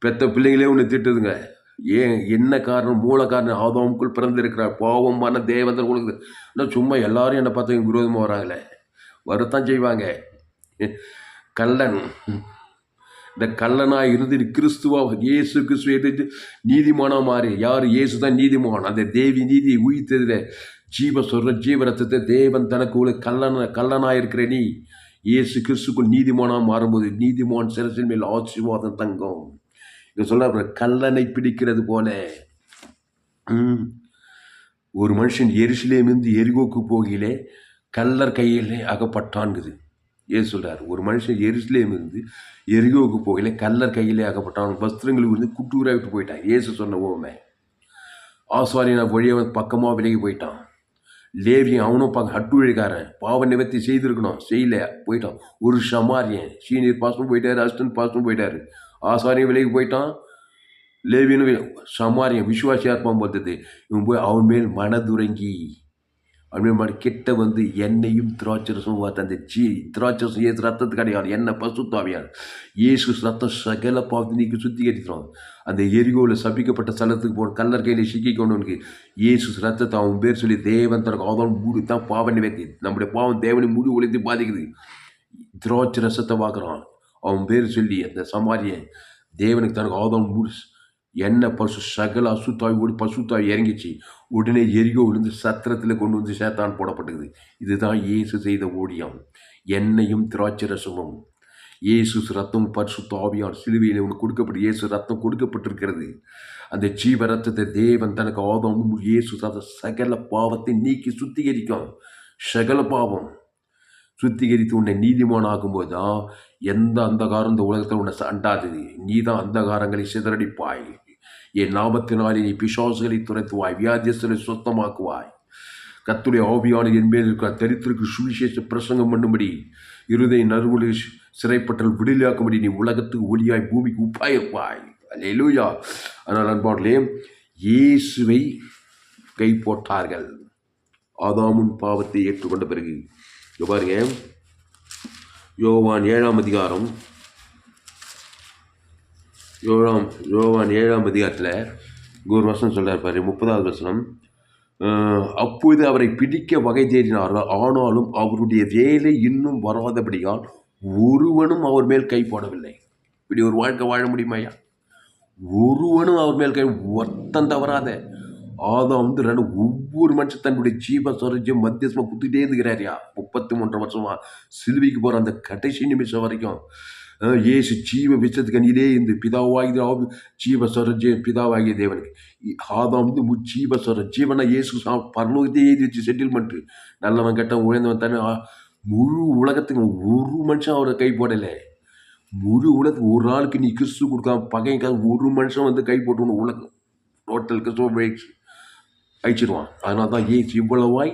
பெத்த பிள்ளைங்களே உன்னை திட்டுதுங்க. ஏன்? என்ன காரணம்? மூல காரணம் ஆதாமுக்குள் பிறந்திருக்கிறார். பாவமான தேவதன் உங்களுக்கு ஆனால் சும்மா எல்லாரும் என்னை பார்த்து விரோதமாக வராங்களே, வரத்தான் செய்வாங்க. கல்லன், இந்த கல்லனாக இருந்து கிறிஸ்துவா இயேசு கிறிஸ்துவ எதிர்த்து நீதிமானாக மாறி. யார்? இயேசு தான் நீதிமான். அந்த தேவி நீதி உயிர்த்ததில் ஜீவரத்தத்தை தேவன் தனக்கு உள்ள கல்லனாக இருக்கிற நீ இயேசு கிறிஸ்துக்குள் நீதிமானாக மாறும்போது நீதிமான் சிரசின் மேல் ஆசீர்வாதம் தங்கும். இங்கே சொல்ல கல்லனை பிடிக்கிறது போல ஒரு மனுஷன் எருசலேமிலிருந்து எரிகோக்கு போகையிலே கல்லர் கையிலே அகப்பட்டான்குது. ஏன் சொல்கிறார்? ஒரு மனுஷன் எருசலேமிலிருந்து எரிகோக்கு போகையிலே கல்லர் கையிலே அகப்பட்டான். வஸ்திரங்களுக்கு வந்து குட்டூராக விட்டு போயிட்டான். இயேசு சொன்ன ஓமை. ஆசாரியனை வழியாக பக்கமாக விலகி போயிட்டான். லேவியன் அவனும் ஹட்டு வழிக்காரன், பாவ நிவர்த்தி செய்திருக்கணும், செய்யல, போயிட்டான். ஒரு சமாரியன் சீனியர் பாஸ்டும் போயிட்டார், அசிஸ்டன்ட் பாஸ்டும் போயிட்டார். ஆசாரியம் விலைக்கு போயிட்டான். லேவியனு சமாரியம் விசுவாசியாக இருப்பான் பார்த்தது. இவன் போய் அவன் மேல் மனதுறங்கி அவன் மேல் கிட்ட வந்து எண்ணெயும் திராட்சரசம் பார்த்து அந்த திராட்சரசம் ஏசு ரத்தத்துக்கு கிடையாது, எண்ணெய் பசுத்தாவியார். இயேசு ரத்தம் சகல பாவத்தை நீக்கி சுத்திகரிக்கிறோம். அந்த எரிகோவில் சபிக்கப்பட்ட ஸ்தலத்துக்கு போன கல்லர் கையில் சிக்கிக்கொண்டு இயேசு ரத்தத்தை அவன் பேர் சொல்லி தேவன் தனக்கு அவன் மூடு தான் பாவம் நிவர்த்தி. நம்முடைய பாவம் தேவனை முடி ஒழித்து பாதிக்குது. திராட்சை ரசத்தை பார்க்குறான். அவன் பேர் சொல்லி அந்த சமாரியன் தேவனுக்கு தனக்கு ஆதாம் மூடு எண்ணெய் பசு சகல அசுத்தாவி ஓடி பசுத்தாவி இறங்கிச்சு. உடனே எரிகோ விழுந்து சத்திரத்தில் கொண்டு வந்து சேத்தான் போடப்பட்டது. இதுதான் இயேசு செய்த ஊழியம். எண்ணெயும் திராட்சை ரசமும் இயேசு ரத்தம் பரிசுத்தாவியார் சிலுவையில் உனக்கு கொடுக்கப்பட்டு இயேசு ரத்தம் கொடுக்கப்பட்டிருக்கிறது. அந்த ஜீவ ரத்தத்தை தேவன் தனக்கு ஆதாம் இயேசு ரத்த சகல பாவத்தை நீக்கி சுத்திகரிக்கும். சகல பாவம் சுத்திகரித்து உன்னை நீதிமான் ஆகும்போது தான் எந்த அந்தகாரம் இந்த உலகத்தில் உன்னை அண்டாதது. நீ தான் அந்தகாரங்களை சிதறடிப்பாய். என் நாமத்தினாலே நீ பிசாசுகளை துரைத்துவாய், வியாதியஸ்தரை சுத்தமாக்குவாய். கர்த்தருடைய ஆவியானவர் என் மேல் இருக்கிற தரித்திற்கு சுவிசேஷ பிரசங்கம் பண்ணும்படி இருதய நறுமொழி சிறைப்பட்டல் விடுதலையாக்கும்படி நீ உலகத்துக்கு ஒளியாய் பூமிக்கு உப்பாயிருப்பாய். அல்லேலூயா. அதனால் அன்பார்களே, இயேசுவை கை போட்டார்கள். ஆதாமும் பாவத்தை ஏற்றுக்கொண்ட பிறகு பாருங்க, யோவான் 7ஆம் அதிகாரம், யோவான் 7ஆம் அதிகாரத்தில் ஒரு வசனம் சொல்றார் பாரு, 30வது வசனம். அப்போது அவரை பிடிக்க வகை தேடினார்கள், ஆனாலும் அவருடைய வேலை இன்னும் வராதபடியால் ஒருவனும் அவர் மேல் கை போடவில்லை. இப்படி ஒரு வாழ்க்கை வாழ முடியுமாயா? ஒருவனும் அவர் மேல் கை ஒருத்தன் தவறாத. ஆதாம் ரெண்டு ஒவ்வொரு மனுஷன் தன்னுடைய ஜீவ சொரஜம் மத்தியஸ்மா குத்திட்டே இருக்கிறாரியா. 33 வருஷமா சிலுவைக்கு போகிற அந்த கடைசி நிமிஷம் வரைக்கும் இயேசு ஜீவ விஷத்துக்கு அணியிலே இந்த பிதாவாகிய ஜீவ சொரஜ பிதாவாகிய தேவனுக்கு ஆதாம் ஜீவ சொர ஜீவனை இயேசு பரலோகத்தையே எழுதி வச்சு செட்டில்மெண்ட்டு. நல்லவன் கெட்டவன் உழைந்தவன் தானே முழு உலகத்துக்கு ஒரு மனுஷன் அவரை கை போடலை. முழு உலகத்துக்கு ஒரு நாளுக்கு நீ கிறிஸ்து கொடுக்காம பகைக்காக ஒரு மனுஷன் கை போட்டு உலகம் டோட்டல் கிறிஸ்துவ அழிச்சிடுவான். அதனால தான் ஏசு இவ்வளவாய்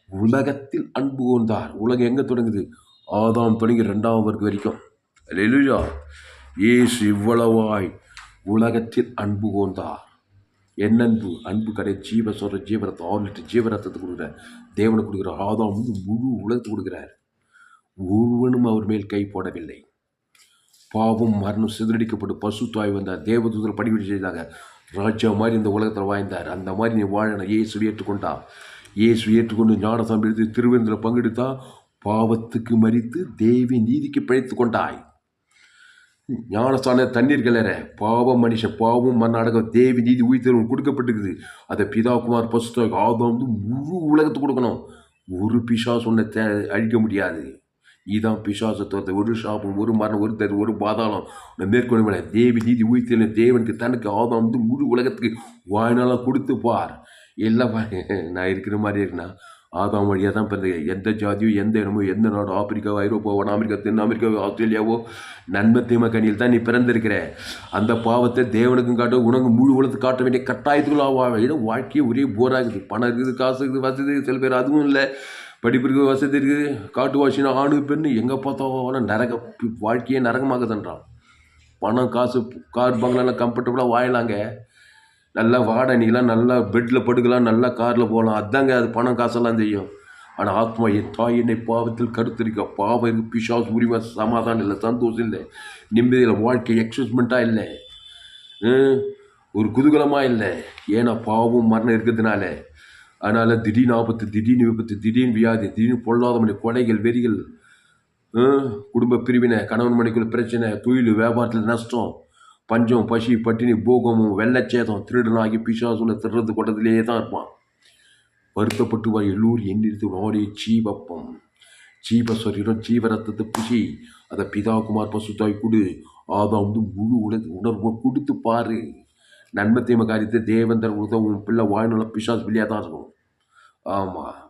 உலகத்தில் அன்பு கொண்டார். உலகம் எங்கே தொடங்குது? ஆதாம் தொடங்கி 2ஆம் வர்க்கம் வரைக்கும். அல்லேலூயா. ஏசு இவ்வளவாய் உலகத்தில் அன்பு கொண்டார். என்ன அன்பு? அன்பு கடை ஜீவ சொல்கிற ஜீவரத்தை 6 லிட்டர் ஜீவரத்தத்தை கொடுக்குற தேவனுக்கு கொடுக்குறார். ஆதாம் முழு உலகத்தை கொடுக்குறார். ஒருவனும் அவர் மேல் கை போடவில்லை. பாவம் மரணம் சிதறடிக்கப்பட்டு பசுத்தாய் வந்தார். தேவதூதர் படிவிட்டு செய்தாங்க. ராஜா மாதிரி இந்த உலகத்தில் வாழ்ந்தார். அந்த மாதிரி நீ வாழணும். இயேசு ஏற்றுக்கொண்டா. இயேசு ஏற்றுக்கொண்டு ஞானசாமி எடுத்து திருவிருந்தில் பங்கெடுத்தா பாவத்துக்கு மரித்து தேவி நீதிக்கு பிழைத்து கொண்டாய். ஞானஸ்தான தண்ணீர் கிளற பாவம் மனுஷன் பாவம் மண்ணாடக தேவி நீதி உயிர்த்தெழும் கொடுக்கப்பட்டிருக்குது. அதை பிதாகுமார் பசுத்தாய் ஆதாம் முழு உலகத்தை கொடுக்கணும். ஒரு பிசாசு ஒன்றை அழிக்க முடியாது. இதுதான் பிசாசத்தை. ஒரு சாபம், ஒரு மரணம், ஒரு தரு, ஒரு பாதாளம் மேற்கொள்ள தேவி நீதி உயிர்த்தெழும் தேவனுக்கு தனக்கு ஆதாம் முழு உலகத்துக்கு வாய்நாளாக கொடுத்து பார். எல்லாம் நான் இருக்கிற மாதிரி இருக்குன்னா ஆதாம் வழியாக தான் பிறந்தது. எந்த ஜாதியோ எந்த இடமோ எந்த நாடோ ஆப்பிரிக்காவோ ஐரோப்பாவோ வட அமெரிக்கா தென் அமெரிக்காவோ ஆஸ்திரேலியாவோ நன்மை தீமை கனியில் தான் நீ பிறந்திருக்கிற. அந்த பாவத்தை தேவனுக்கும் காட்ட உனக்கு முழு உலகத்துக்கு காட்ட வேண்டிய கட்டாயத்துக்குள்ள வாழ்க்கையே ஒரே போராகுது. பணம் இருக்குது, காசு இருக்குது, வசதி இருக்குது. சில பேர் அதுவும் இல்லை. படிப்பு இருக்குது, வசதி இருக்குது, காட்டு வாசினா ஆணு பெண்ணு எங்கே பார்த்தாலும் நரக வாழ்க்கையே நரகமாகுதுன்றான். பணம் காசு கார் பங்களாம் கம்ஃபர்டபுளாக வாழலாங்க. நல்லா வாடகைலாம் நல்லா பெட்டில் படுக்கலாம், நல்லா காரில் போகலாம். அதாங்க அது பணம் காசெல்லாம் செய்யும். ஆனால் ஆத்மா என் தாய் என்னை பாவத்தில் கருத்திருக்க. பாவம் இருக்குது, பிசாசு உரிமை, சமாதானம் இல்லை, சந்தோஷம் இல்லை, நிம்மதியில் வாழ்க்கை எக்ஸைட்மெண்ட்டாக இல்லை, ஒரு குதூகலமாக இல்லை. ஏன்னா பாவம் மரணம் இருக்கிறதுனால. அதனால் திடீர்னு ஆபத்து, திடீர்னு விபத்து, திடீர்னு வியாதி, திடீர்னு பொல்லாத மணி கொலைகள், வெறிகள், குடும்ப பிரிவினை, கணவன் மணிக்குள்ள பிரச்சனை, தொழில் வியாபாரத்தில் நஷ்டம், பஞ்சம், பசி, பட்டினி, போகமும், வெள்ளச்சேதம், திருடனாகி பிசாசுல திருறது கொட்டத்திலேயே தான் இருப்பான். வருத்தப்பட்டு வா எல்லோரும் எண்ணிருத்து நாடே ஜீவப்பம் ஜீவ சரீரம் ஜீவ ரத்தத்தை புசி அதை பிதாகுமார் பசுத்தாய் கொடு. ஆதாம் முழு உணர்வை கொடுத்து பாரு. நன்மை தீமை காரியத்தை தேவந்தர் உதவும் பிள்ளை வாழ்நாள் பிசாசு பிள்ளையாக தான் இருக்கும். ஆமாம்,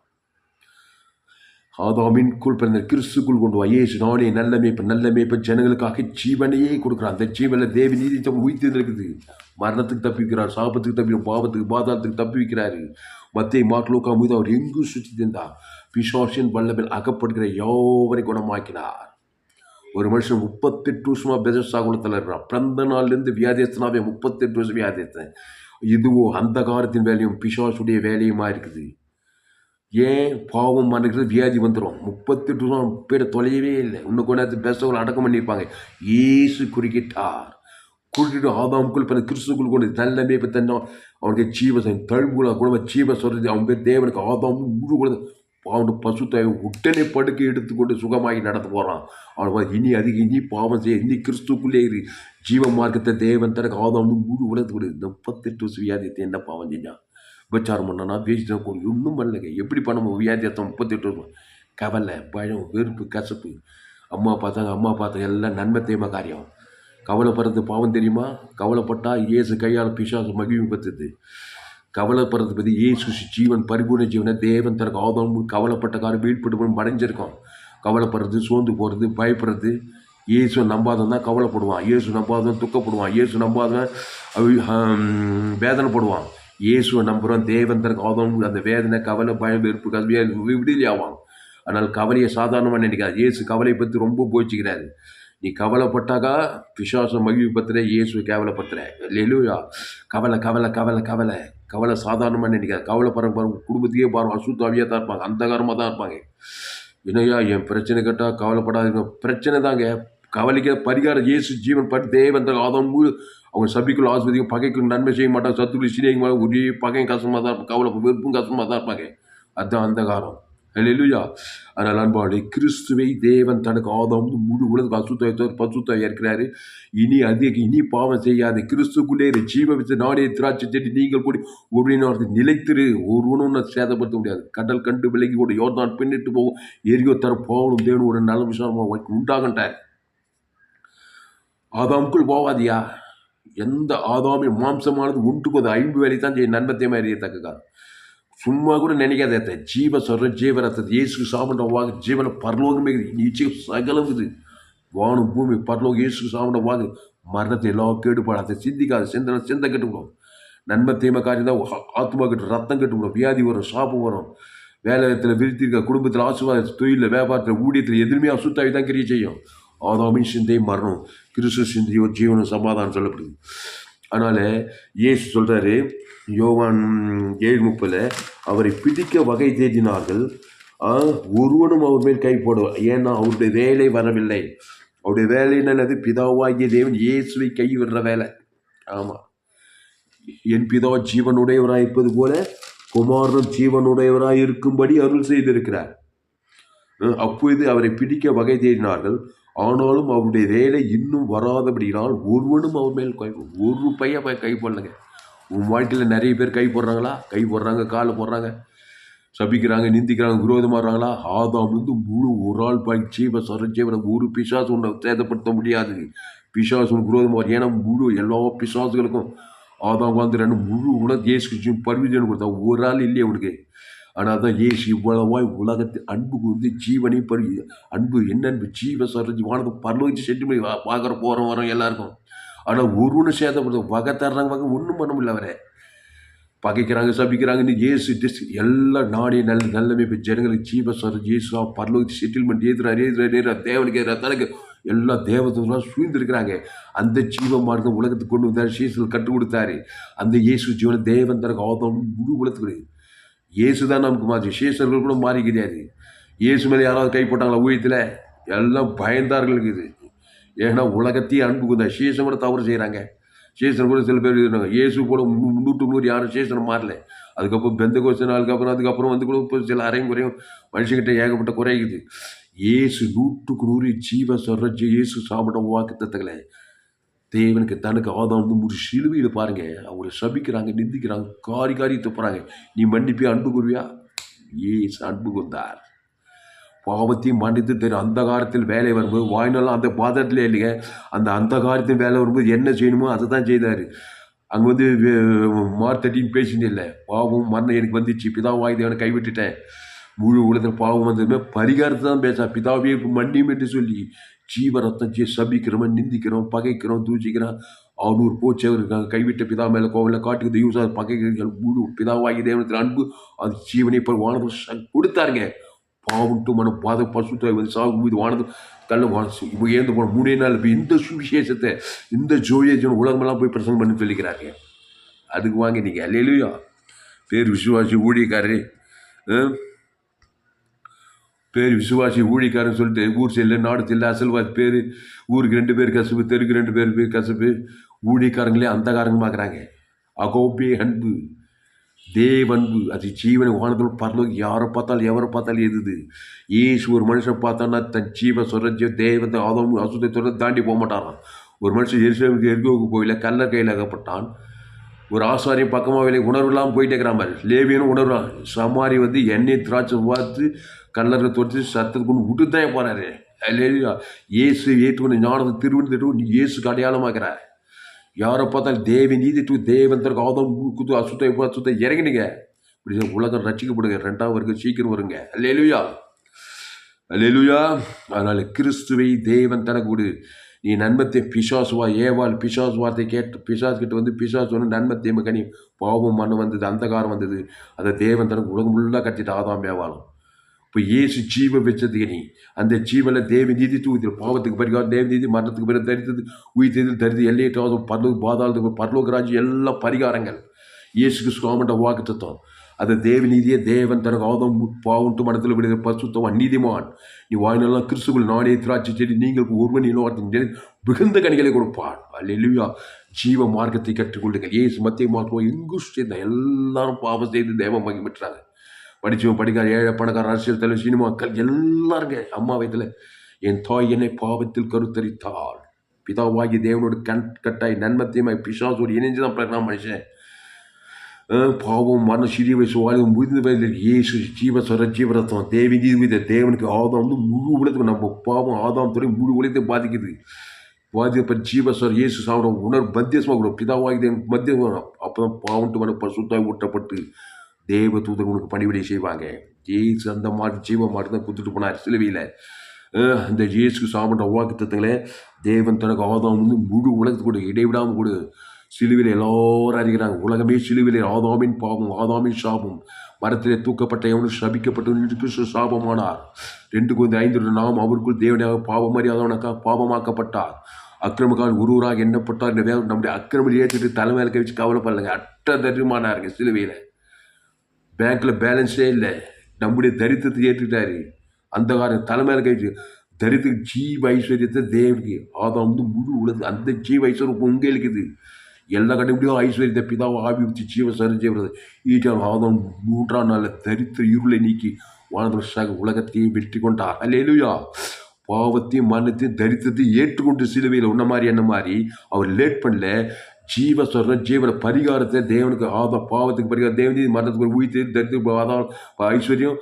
ஆதாமின்குள் பிறந்த கிறிஸ்துக்குள் கொண்டு வா. இயேசு நானே நல்ல மேய்ப்பன் ஜனங்களுக்காக ஜீவனையே கொடுக்குறான். அந்த ஜீவனில் தேவி நீதி உயிர்த்து இருக்குது. மரணத்துக்கு தப்பி வைக்கிறார், சாபத்துக்கு தப்பி, பாவத்துக்கு பாதாளத்துக்கு தப்பி வைக்கிறாரு. மத்திய மாட்லோக்கா மீது அவர் எங்கும் சுற்றி தந்தார். பிசாசின் வல்லபில் அகப்படுகிற யாவரை குணமாக்கினார். ஒரு மனுஷன் 38 வருஷமாக பெதஸ்தா குலத்தில் இருக்கிறான். பிறந்த நாள்லேருந்து வியாதியஸ்தனாவே 38 வருஷம் வியாதியஸ்தன். இதுவோ அந்த காலத்தின் வேலையும் பிசாசுடைய வேலையுமா இருக்குது. ஏன் பாவம் மன்னிக்கிறது வியாதி வந்துடும். 38 வருஷம் பேரை தொலையவே இல்லை. இன்னும் கொஞ்ச நேரத்துக்கு பெஸ்ட்டவங்களை அடக்கம் பண்ணியிருப்பாங்க. ஏசு குறுக்கிட்டார். குறுக்கிட்டு ஆதாமுக்குள் பிறந்த கிறிஸ்துக்குள் கொண்டு நல்லமே இப்போ தன்னோம். அவனுக்கு ஜீவசன் தழுவுல குடும்ப ஜீவ சொல்றது. அவன் பேர் தேவனுக்கு ஆதாம் முழு குழந்தை அவனு பசுத்தாய் உடனே படுக்கை எடுத்துக்கொண்டு சுகமாகி நடந்து போகிறான். அவன் இனி பாவம் செய்ய, இனி கிறிஸ்துக்குள்ளே இரு. ஜீவ மார்க்கத்தை தேவன் தனக்கு ஆதாம் முழு உலகத்துக்கு 38 வருஷம் வியாதியத்தை என்ன பாவம் செஞ்சான்? விபச்சாரம் பண்ணனா, பேசிட்டு போகணும், ஒன்றும் பண்ணலைங்க. எப்படி பண்ண வியாதியத்தம் 38 வருஷம்? கவலை, பயம், வெறுப்பு, கசப்பு. அம்மா பார்த்தாங்க எல்லாம் நன்மை தேம காரியம். கவலைப்படுறது பாவம் தெரியுமா? கவலைப்பட்டால் இயேசு கையால் பிசாசு மகிழ்வு பெற்றது. கவலைப்படுறது பற்றி இயேசு ஜீவன் பரிபூர்ண ஜீவனை தேவன் தனக்கு ஆதாம் கவலைப்பட்ட காரம் வீழ்பட்டு மறைஞ்சிருக்கோம். கவலைப்படுறது, சோர்ந்து போகிறது, பயப்படுறது. இயேசு நம்பாதவன் தான் கவலைப்படுவான். இயேசு நம்பாதவன் துக்கப்படுவான். இயேசு நம்பாதவன் வேதனைப்படுவான். இயேசுவை நம்புகிறோம். தேவன் தனக்கு ஆதாம் அந்த வேதனை, கவலை, பயம், வெறுப்பு, கல்வியாக விடுதலை ஆவான். அதனால் கவலையை சாதாரணமாக நினைக்காது. இயேசு கவலையை பற்றி ரொம்ப போய்ச்சிக்கிறாரு. நீ கவலைப்பட்டாக்கா பிசாசம் மகிழ்வு பத்துற, இயேசுவை கேவலப்படுத்துற. அல்லேலூயா. கவலை கவலை கவலை கவலை கவலை சாதாரணமாக நினைக்காது. கவலைப்படுறவங்க பாருங்க குடும்பத்தையே பாருங்க அசுத்தாவியாக தான் இருப்பாங்க, அந்தகாரமாக தான் இருப்பாங்க. என்னய்யா என் பிரச்சனை கேட்டால் கவலைப்படாதீங்க, பிரச்சனை தாங்க. கவலைக்கு பரிகாரம் இயேசு ஜீவன் படி தேவன் ஆதாம் அவங்க சபிக்குள் ஆஸ்வதிக்கும் பகைக்குள் நன்மை செய்ய மாட்டாங்க, சத்துரு சினியாக ஒரே பகையும் கஷ்டமாக தான் இருப்பாங்க, கவலை வெறுப்பும் கஷ்டமாக தான் இருப்பாங்க. அதுதான் அந்தகாரம். அல்லேலூயா. அதனால் அன்பாளே, கிறிஸ்துவை தேவன் தனக்கு ஆதாம் முழு உலக அசுத்தாவித்தவர் பசுத்தாவியா இருக்கிறாரு. இனி பாவம் செய்யாது, கிறிஸ்துக்குள்ளே ஜீவ வித்து நாடே திராட்சை செடி நீங்கள் கூடி ஒருவனு நிலைத்திரு, ஒருவனும் சேதப்படுத்த முடியாது. கடல் கண்டு விலகி கூட யோர்தான் பின்னிட்டு போகும், எரியோ தர போகணும் தேவன் ஒரு நல்ல விசாரமாக உண்டாகட்டார். ஆதாமுக்குள் போவாதியா. எந்த ஆதாமின் மாம்சமானது உண்டுக்கு 5 வேலை தான் செய்ய நன்மத்தையுமா எறியத்தக்கா. சும்மா கூட நினைக்காத. ஜீவ சொல்ற ஜீவ ரத்தத்தை இயேசு சாமண்டவாக ஜீவன பரலோகமே நிச்சயம் சகலம் இது. வானம் பூமி பரலோகம் இயேசு சாமண்டவாக மரணத்தை எல்லாம் கேடுபாடு. அதை சிந்திக்காது. சிந்தை கெட்டுவிடும். நன்மை தீமை காரியம் தான் ஆத்மா கெட்டு ரத்தம் கெட்டுவிடும். வியாதி வரும், சாபம் வரும். வேலையத்தில் விருத்திருக்க, குடும்பத்தில் ஆசீர்வாத, தொழிலில், வியாபாரத்தில், ஊழியத்தில் எதிலுமே அசுத்தாவி தான் கிரியை செய்யும். ஆதாமின் சிந்தை மரணம், கிறிஸ்து சிந்தையோ ஜீவனும் சமாதானம் சொல்லப்படுது. அதனால் இயேசு சொல்கிறாரு யோவான் 7:30, அவரை பிடிக்க வகை தேடினார்கள், ஒருவனும் அவர் மேல் கை போடுவார், ஏன்னா அவருடைய வேலை வரவில்லை. அவருடைய வேலை என்னது? பிதாவாகிய தேவன் இயேசுவை கை விடுற வேலை. ஆமாம், என் பிதா ஜீவனுடையவராக இருப்பது போல குமாரனும் ஜீவனுடையவராக இருக்கும்படி அருள் செய்திருக்கிறார். அப்பொழுது அவரை பிடிக்க வகை தேடினார்கள், ஆனாலும் அவருடைய வேலை இன்னும் வராதபடினால் ஒருவனும் அவர் மேல் ஒரு பையன் கை போடலைங்க. உன் வாழ்க்கையில் நிறைய பேர் கை போடுறாங்களா? கை போடுறாங்க, காலில் போடுறாங்க, சபிக்கிறாங்க, நிந்திக்கிறாங்க, விரோதமாகறாங்களா? ஆதாம்லேருந்து முழு ஒரு ஆள் ஜீவ சரஞ்சீவனை ஒரு பிசாசு ஒன்றை சேதப்படுத்த முடியாது. பிசாசு விரோதமாக, ஏன்னா முழு எல்லா பிசாசுகளுக்கும் ஆதாம் வாழ்ந்துறான்னு முழு உலக இயேசு பர்மிஷன் கொடுத்தா, ஒரு ஆள் இல்லையே அவனுக்கு. ஆனால் தான் இயேசு இவ்வளவாய் உலகத்தில் அன்புக்கு ஜீவனை அன்பு என்ன அன்பு? ஜீவ சரஞ்சி வானத்தை பரலோகிச்சு செட்டு போய் பார்க்குற போகிறோம் வரோம் எல்லாருக்கும். ஆனால் ஒருவனு சேதப்படுத்த வகை தர்றாங்க, வகை ஒன்றும் பண்ண முடியல. அவரை பகைக்கிறாங்க, சபிக்கிறாங்க. நீ இயேசு எல்லா நாடே நல்லமே இப்போ ஜனங்களுக்கு ஜீவ சரஞ்சி இயேசு பரலோகிச்சு செட்டில்மெண்ட் எதிராக தேவனுக்கு எதிராக தனக்கு எல்லா தேவதெல்லாம் சூழ்ந்திருக்கிறாங்க. அந்த ஜீவ மார்க்கம் உலகத்துக்கு கொண்டு வந்தார், சீசல் கற்றுக் கொடுத்தாரு. அந்த இயேசு ஜீவனை தேவன் தனக்கு ஆதம் முழு உலகத்துக்கு. இயேசு தான் நமக்கு மாறி, சீசர்கள் கூட மாறி கிடையாது. இயேசு மேலே யாராவது கை போட்டாங்களா ஊழியத்தில்? எல்லாம் பயந்தார்கள் இது. ஏன்னா உலகத்தையும் அன்புக்கு தான். சீசன் கூட தவறு செய்கிறாங்க. சீசன் கூட சில பேர் இருந்தாங்க. இயேசு கூட 300 யாரும் சீசனை மாறல. அதுக்கப்புறம் பெந்தகோஸ்து நாளுக்கு அதுக்கப்புறம் வந்து கூட இப்போ சில அரையும் குறையும் மனுஷங்கிட்ட ஏகப்பட்ட குறையுது. இயேசு 100% ஜீவ சொல்ற இயேசு சாப்பிட வாக்குத்தத்தங்களை தேவனுக்கு தனக்கு ஆதாம் ஒரு சிலுவையில் பாருங்க, அவரை சபிக்கிறாங்க, நிந்திக்கிறாங்க, காரி துப்புறாங்க. நீ மன்னிப்பியா? அன்பு கூறுவியா? ஏசு அன்பு கொண்டார். பாவத்தையும் மன்னித்து தெரியும். அந்த காலத்தில் வேலை வரும்போது வாய்நாளும் அந்த பாதத்திலே இல்லைங்க. அந்த காலத்தில் வேலை வரும்போது என்ன செய்யணுமோ அதை தான் செய்தார். அங்கே வந்து மார்த்தட்டின்னு பேசினே இல்லை. பாவம் மரணம் எனக்கு வந்துச்சு, பிதாவாய் தேவனை கைவிட்டுட்டேன், முழு உலகத்தில் பாவம் வந்ததுமே பரிகாரத்தை தான் பேச, பிதாவே மன்னியும் என்று சொல்லி ஜீவ ரத்தம் சபிக்கிறவன், நிந்திக்கிறோம், பகைக்கிறோம், தூச்சிக்கிறான். 600 போச்சவர் இருக்காங்க. கைவிட்ட பிதா மேலே கோவில காட்டுக்கு யூஸ் ஆகுது. பகைகள் முழு பிதாவாகி தேவனத்தில் அன்பு அது ஜீவனை இப்போ வானத்தில் கொடுத்தாருங்க. பாவம்ட்டு மனம் பாத பசுத்தாய் வந்து சாகு மீது வானது கல்ல இப்போ ஏந்து போன 3 நாள் இப்போ இந்த சுவிசேஷத்தை இந்த ஜோயேஜன் உலகமெல்லாம் போய் பிரசங்கம் பண்ணி சொல்லிக்கிறாங்க. அதுக்கு வாங்க நீங்கள் அல்லேலூயா. பேர் விசுவாசி ஊழியக்காரரே, பேர் விசுவாசி ஊழிக்காரன்னு சொல்லிட்டு ஊர் செல்ல நாடு செல்ல அசல்வாசி பேர், ஊருக்கு 2 பேர் கசப்பு, தெருக்கு 2 பேர் கசப்பு. ஊழிக்காரங்களே அந்தகாரங்கமாக்குறாங்க. அகோபே அன்பு, தேவன்பு, அது ஜீவனை வானத்தில் பரலோகி யாரை பார்த்தாலும் எவரை பார்த்தாலும் எதுது. ஏசு ஒரு மனுஷன் பார்த்தான்னா தன் ஜீவ சொல்ற தேவத்தை ஆதம் அசுத்தை தொடர்ந்து தாண்டி போக மாட்டாரான். ஒரு மனுஷன் எருசலேமுக்கு எரிகோவுக்கு போயில கல்லர் கையில் அகப்பட்டான். ஒரு ஆசாரியம் பக்கமாக வேலை உணர்வு இல்லாமல் போயிட்டே இருக்கிறான் மாதிரி. லேவியனும் உணர்வான். சமாரி வந்து எண்ணெய் திராட்சை பார்த்து கல்லறை தொடுத்து சத்தத்துக்கு கொண்டு விட்டுதான் போறாரு. இல்லையா? இயேசு ஏற்றுக்கொண்டு ஞானத்தை திருவிழு நீ இயேசுக்கு அடையாளமாக்குறார். யாரை பார்த்தாலும் தேவி நீதி தேவன் தனக்கு ஆதம் குத்து அசுத்தை இறங்கினீங்க. இப்படி உலகம் ரசிக்கப்படுங்க. 2ஆம் வருங்க சீக்கிரம் வருங்க. அல்லேலூயா, அல்லேலூயா. அதனால கிறிஸ்துவை தேவன் தனக்கு கொடு. நீ நன்மத்தை பிசாசுவா ஏவாள் பிசாசு வார்த்தை கேட்டு பிசாசு கிட்ட வந்து பிசாசு வந்து நன்மை தீமை கனி பாவம் மண்ணு வந்தது, அந்தகாரம் வந்தது. அதை தேவன் தனக்கு உலகம் ஃபுல்லாக கட்டிட்டு ஆதாம் ஏவாளும். இப்போ இயேசு ஜீவ வச்சதுக்கு நீ அந்த ஜீவனில் தேவி நீதி தூக்கிது. பாவத்துக்கு பரிகாரம் தேவி நீதி, மரணத்துக்கு பிறகு தரித்தது, உயிர்த்ததில் தரித்து எல்லையிட்டாவது பரலோக பாதாளத்துக்கு பரலோக ராஜ்யம் எல்லாம் பரிகாரங்கள். இயேசு கிறிஸ்து ஆமண்ட வாக்குத்தத்தம். அது தேவநீதியே தேவன் தனக்கு ஆதாம் பாவன்ட்டு மனத்தில் விடுகிற பசுத்தவன் நீதிமான். நீ வாயினெல்லாம் கிறிஸ்துக்குள் நானே திராட்சை செடி நீங்கள் ஒருவன் இன்னொருத்தன் மிகுந்த கனிகளை கொடுப்பான். அல்லேலூயா. ஜீவ மார்க்கத்தை கற்றுக்கொள்ளுங்கள். இயேசு மத்திய மார்க்கம் எங்கும் சேர்ந்த எல்லாரும் பாவம் செய்து தேவ மகிமை பெற்றாங்க. படித்தவன் படிக்கார், ஏழை பணக்கார, அரசியல் தலைவர், சினிமாக்கள் எல்லாருங்க. அம்மா வயதில் என் தாய் என்னை பாவத்தில் கருத்தரித்தாள். பிதாவாகி தேவனோடு கட்டாய் நன்மத்தியமாய் பிசாசோடு இணைஞ்சுதான் பிறகு மனுஷன். பாவம் மரணம் சிறிய வயசு வாழ்வு முதிர்ந்த வயதில் இயேசு ஜீவஸ்வர ஜீவரத்தம் தேவி நீதி தேவனுக்கு ஆதாம் முழு உலகத்துக்கு நம்ம பாவம் ஆதாம் துறை முழு உலகத்தை பாதிக்குது. பாதிக்கப்பட்ட ஜீவஸ்வர் இயேசு சாப்பிட மத்தியசமாக கூட பிதாவாகி தேவன் மத்தியம் அப்போ தான் பாவன்ட்டு மன பசுத்தாய் ஊட்டப்பட்டு தேவ தூதர் உனக்கு பணிவிடை செய்வாங்க. இயேசு அந்த மாதிரி ஜீவ மாட்டு தான் கொடுத்துட்டு போனார் சிலுவையில். அந்த இயேசு சாப்பிட்ட வாக்குத்தத்தங்களே தேவன் தனக்கு ஆதாம் முழு உலகத்துக்கு கூட இடைவிடாமல் கூட சிலுவையில் எல்லாரும் அறிகிறாங்க. உலகமே சிலுவையில் ஆதாமின் பாவம் ஆதாமின் சாபம் மரத்திலே தூக்கப்பட்ட எவனும் சபிக்கப்பட்டு சாபமானார். 2 Corinthians 5 நாம் அவருக்குள் தேவனாக பாவம் அறியாதவனுக்காக பாவமாக்கப்பட்டார். அக்கிரமக்கால் ஒருவராக எண்ணப்பட்டார். இந்த வேலை நம்முடைய அக்கிரமம் ஏற்றிட்டு தலைமையில வச்சு கவலைப்படலைங்க. அட்ட தரிமானாருங்க சிலுவையில். பேங்க்கில் பேலன்ஸே இல்லை. நம்முடைய தரித்திரத்தை ஏற்றுட்டாரு. அந்த காரணம் தலைமையில கழிச்சு தரித்திர ஜீவ ஐஸ்வர்யத்தை தேவனுக்கு ஆதாம் முழு உலகம் அந்த ஜீவ ஐஸ்வர்யம் உங்க இருக்குது. எல்லா கண்டுபிடியும் ஐஸ்வர்யத்தை பிதாவை ஆபிவிச்சு ஜீவ சரிஞ்சது ஈட்டால் ஆதாம் 3ஆம் நாளில் தரித்திர இருளை நீக்கி வானதர்ஷாக உலகத்தையும் வெற்றி கொண்டார். அல்லேலூயா. பாவத்தையும் மரணத்தையும் தரித்திரத்தையும் ஏற்றுக்கொண்டு சிலுவையில் உன்ன மாதிரி என்ன மாதிரி அவர் லேட் பண்ணல. ஜீவ சொல்ற ஜீவன பரிகாரத்தை தேவனுக்கு பாவத்துக்கு பரிகாரம் தேவனி மரணத்துக்கு உயிர்த்து தரித்திர ஆதாம் ஐஸ்வர்யம்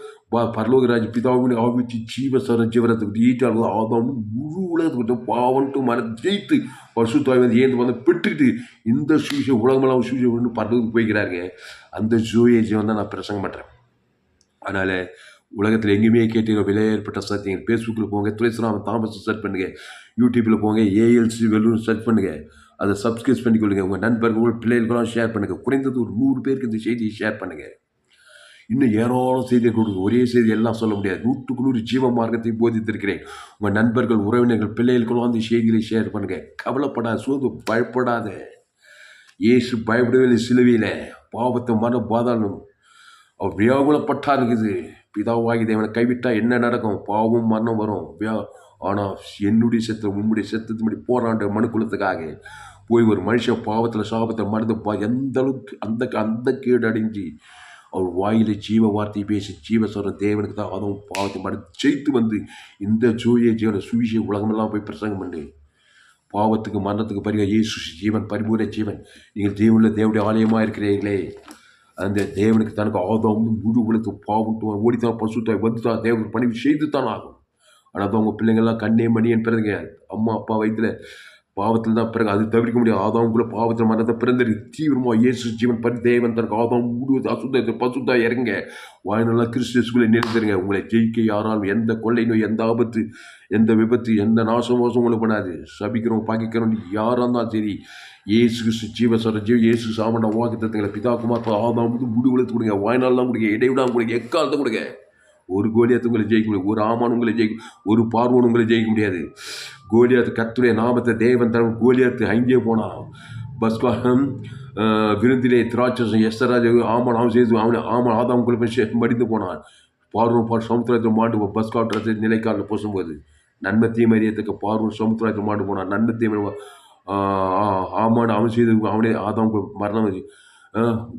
பரலோகராஜ் பிதாவின் ஆவிச்சு ஜீவ சொல்ற ஜீவனத்துக்கு ஈட்டால் ஆதாம் முழு உலகத்துக்கிட்ட பாவன்ட்டு மரணத்தை ஜெயித்து பரிசுத்தாய் வந்து ஏந்து வந்து பெற்றுக்கிட்டு இந்த சூழ்ச்சி உலகமெல்லாம் சூழ்ச்சி ஒன்று பரலோகத்துக்கு போய்க்கிறாங்க. அந்த ஜோயை ஜீவன் தான் நான் பிரசங்கம் பண்ணுறேன். அதனால் உலகத்தில் எங்கேயுமே கேட்டீங்க விலையேற்பட்ட சத்தியங்கள். ஃபேஸ்புக்கில் போங்க, துளசிராமன் தாமஸ் சர்ச் பண்ணுங்கள். யூடியூப்பில் போங்க, ஏஎல்சி வெல்லூர் சர்ச் பண்ணுங்கள். அதை சப்ஸ்கிரைப் பண்ணிக்கொள்ளுங்க. உங்கள் நண்பர்கள் உங்கள் பிள்ளைகளுக்கெல்லாம் ஷேர் பண்ணுங்கள். குறைந்தது ஒரு 100 பேருக்கு இந்த செய்தியை ஷேர் பண்ணுங்கள். இன்னும் ஏராளம் செய்தியை கொடுங்க. ஒரே செய்தி எல்லாம் சொல்ல முடியாது. 100க்கு 100 ஜீவ மார்க்கத்தை போதித்திருக்கிறேன். உங்கள் நண்பர்கள் உறவினர்கள் பிள்ளைகளுக்கெல்லாம் அந்த செய்திகளை ஷேர் பண்ணுங்கள். கவலைப்படாத, சோது பயப்படாத. இயேசு பயப்படவில்லை சிலுவையில். பாவத்தை மன பாதாளம் அவர் வியாகுலப்பட்டா இருக்குது. பிதாவாகி தேவனை கைவிட்டால் என்ன நடக்கும்? பாவம் மரணம் வரும். ஆனால் என்னுடைய செத்த உன்னுடைய செத்தத்தும்படி போராண்ட மனுக்குலத்துக்காக போய் ஒரு மனுஷன் பாவத்தில் சாபத்தை மறந்து எந்த அளவுக்கு அந்த கேடு அடைஞ்சு அவர் வாயில ஜீவ வார்த்தையை பேசி ஜீவ சொல்கிற தேவனுக்கு தான் அதுவும் பாவத்தை மறந்து ஜெயித்து வந்து இந்த ஜோயை ஜீவனை சுவிசை உலகமெல்லாம் போய் பிரசங்கம் பண்ணு. பாவத்துக்கு மரணத்துக்கு பரிகாரம் இயேசு ஜீவன் பரிபூர்ண ஜீவன். நீங்கள் தேவனில் தேவனுடைய ஆலயமாக இருக்கிறீர்களே. அந்த தேவனுக்கு தனக்கு ஆதாம் முழு உலகத்துக்கு பாவம் ஓடித்தான் பசுத்தாய் வந்து தான் தேவனுக்கு பணி செய்து தான் ஆகும். ஆனால் தான் உங்கள் பிள்ளைங்கள்லாம் கண்ணே மணியன் பிறகுங்க. அம்மா அப்பா வயிற்றுல பாவத்தில் தான் பிறகு அது தவிர்க்க முடியாது. ஆதாமுக்குள்ள பாவத்தில் மரணத்தை பிறந்தது தீவிரமாக இயேசு ஜீவன் பரி தேவன் தனக்கு ஆதாம் முழு அசுத்த பசுத்தா இறங்க வாயினெல்லாம் கிறிஸ்துக்குள்ளே நிறுத்துருங்க. உங்களை ஜெயிக்க யாராலும் எந்த கொள்ளை நோய், எந்த ஆபத்து, எந்த விபத்து, எந்த நாசம் மோசம் உங்களுக்கு பண்ணாது. சபிக்கிறோம் பாக்கிக்கிறோம் யாராக இருந்தாலும் சரி. இயேசு கிறிஸ்து ஜீவசர இயேசு சாமண்ட வாக்குத்தத்தங்களை பிதா குமார் ஆதாம் முழு உலகத்து கொடுங்க. வாய்நாள்லாம் கொடுங்க, இடைவிடாமல் கொடுங்க, எக்காலத்தை கொடுங்க. ஒரு கோலியாத்து உங்களை ஜெயிக்க முடியாது. ஒரு ஆமான் உங்களை ஜெயிக்க, ஒரு பார்வோன் உங்களை ஜெயிக்க முடியாது. கோலியாத்து கர்த்தருடைய நாமத்தை தேவன் தரம் கோலியாத்து அங்கே போனான். பஸ்காலம் விருந்திலே திராட்சம் எஸ்தராஜ் ஆமான் அவன் செய்து ஆமான் ஆதாம் குழப்ப மடிந்து போனான். பார்வன் சமுத்திரத்தில் மாண்டு பஸ்காட்டு நிலைக்காலில் போசும்போது நன்மத்தையும் மரியத்துக்கு பார்வன் சமுத்திரத்தில் மாண்டு போனான். நன்மத்தையும் ஆமான் அவன் செய்து அவனே ஆதாம் மரணம்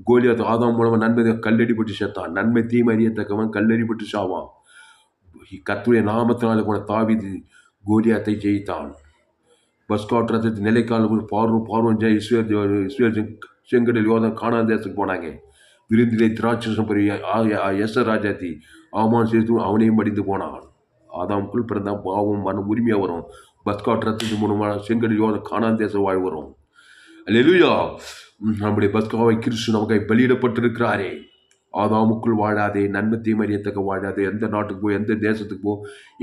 கோலியாத்து ஆதாம் மூலமாக நன்மை கல்லடிப்பட்டு சேர்த்தான். நன்மை தீமை அறியத்தக்கவன் கல்லடிப்பட்டு சாவான். கர்த்தருடைய நாமத்தினால போன தாவீது கோலியாத்தை ஜெயித்தான். பஸ்காட் ரத்தத்து நிலைக்கால பார்வன் ஜெய் இஸ்ரேல் செங்கடல் யோதன் கானான் தேசத்துக்கு போனாங்க. விருந்திலே திராட்சம் பெரிய எஸ்ஆர் ராஜாத்தி ஆமான் சேர்த்து அவனையும் மடிந்து போனான். ஆதாமுக்குள் பிறந்தான் பாவம் மன உரிமையாக வரும். பஸ்காட் ரத்தத்து மூலமாக செங்கடல் யோதன் கானான் தேசம் வாழ் வரும். அல்லேலூயா. நம்முடைய பஸ்காவை கிறிஸ்து நமக்கு பலியிடப்பட்டிருக்கிறாரே. ஆதாமுக்குள் வாழாதே, நன்மத்தையும் அறியத்தக்க வாழாதே. எந்த நாட்டுக்கு போ, எந்த தேசத்துக்கு போ,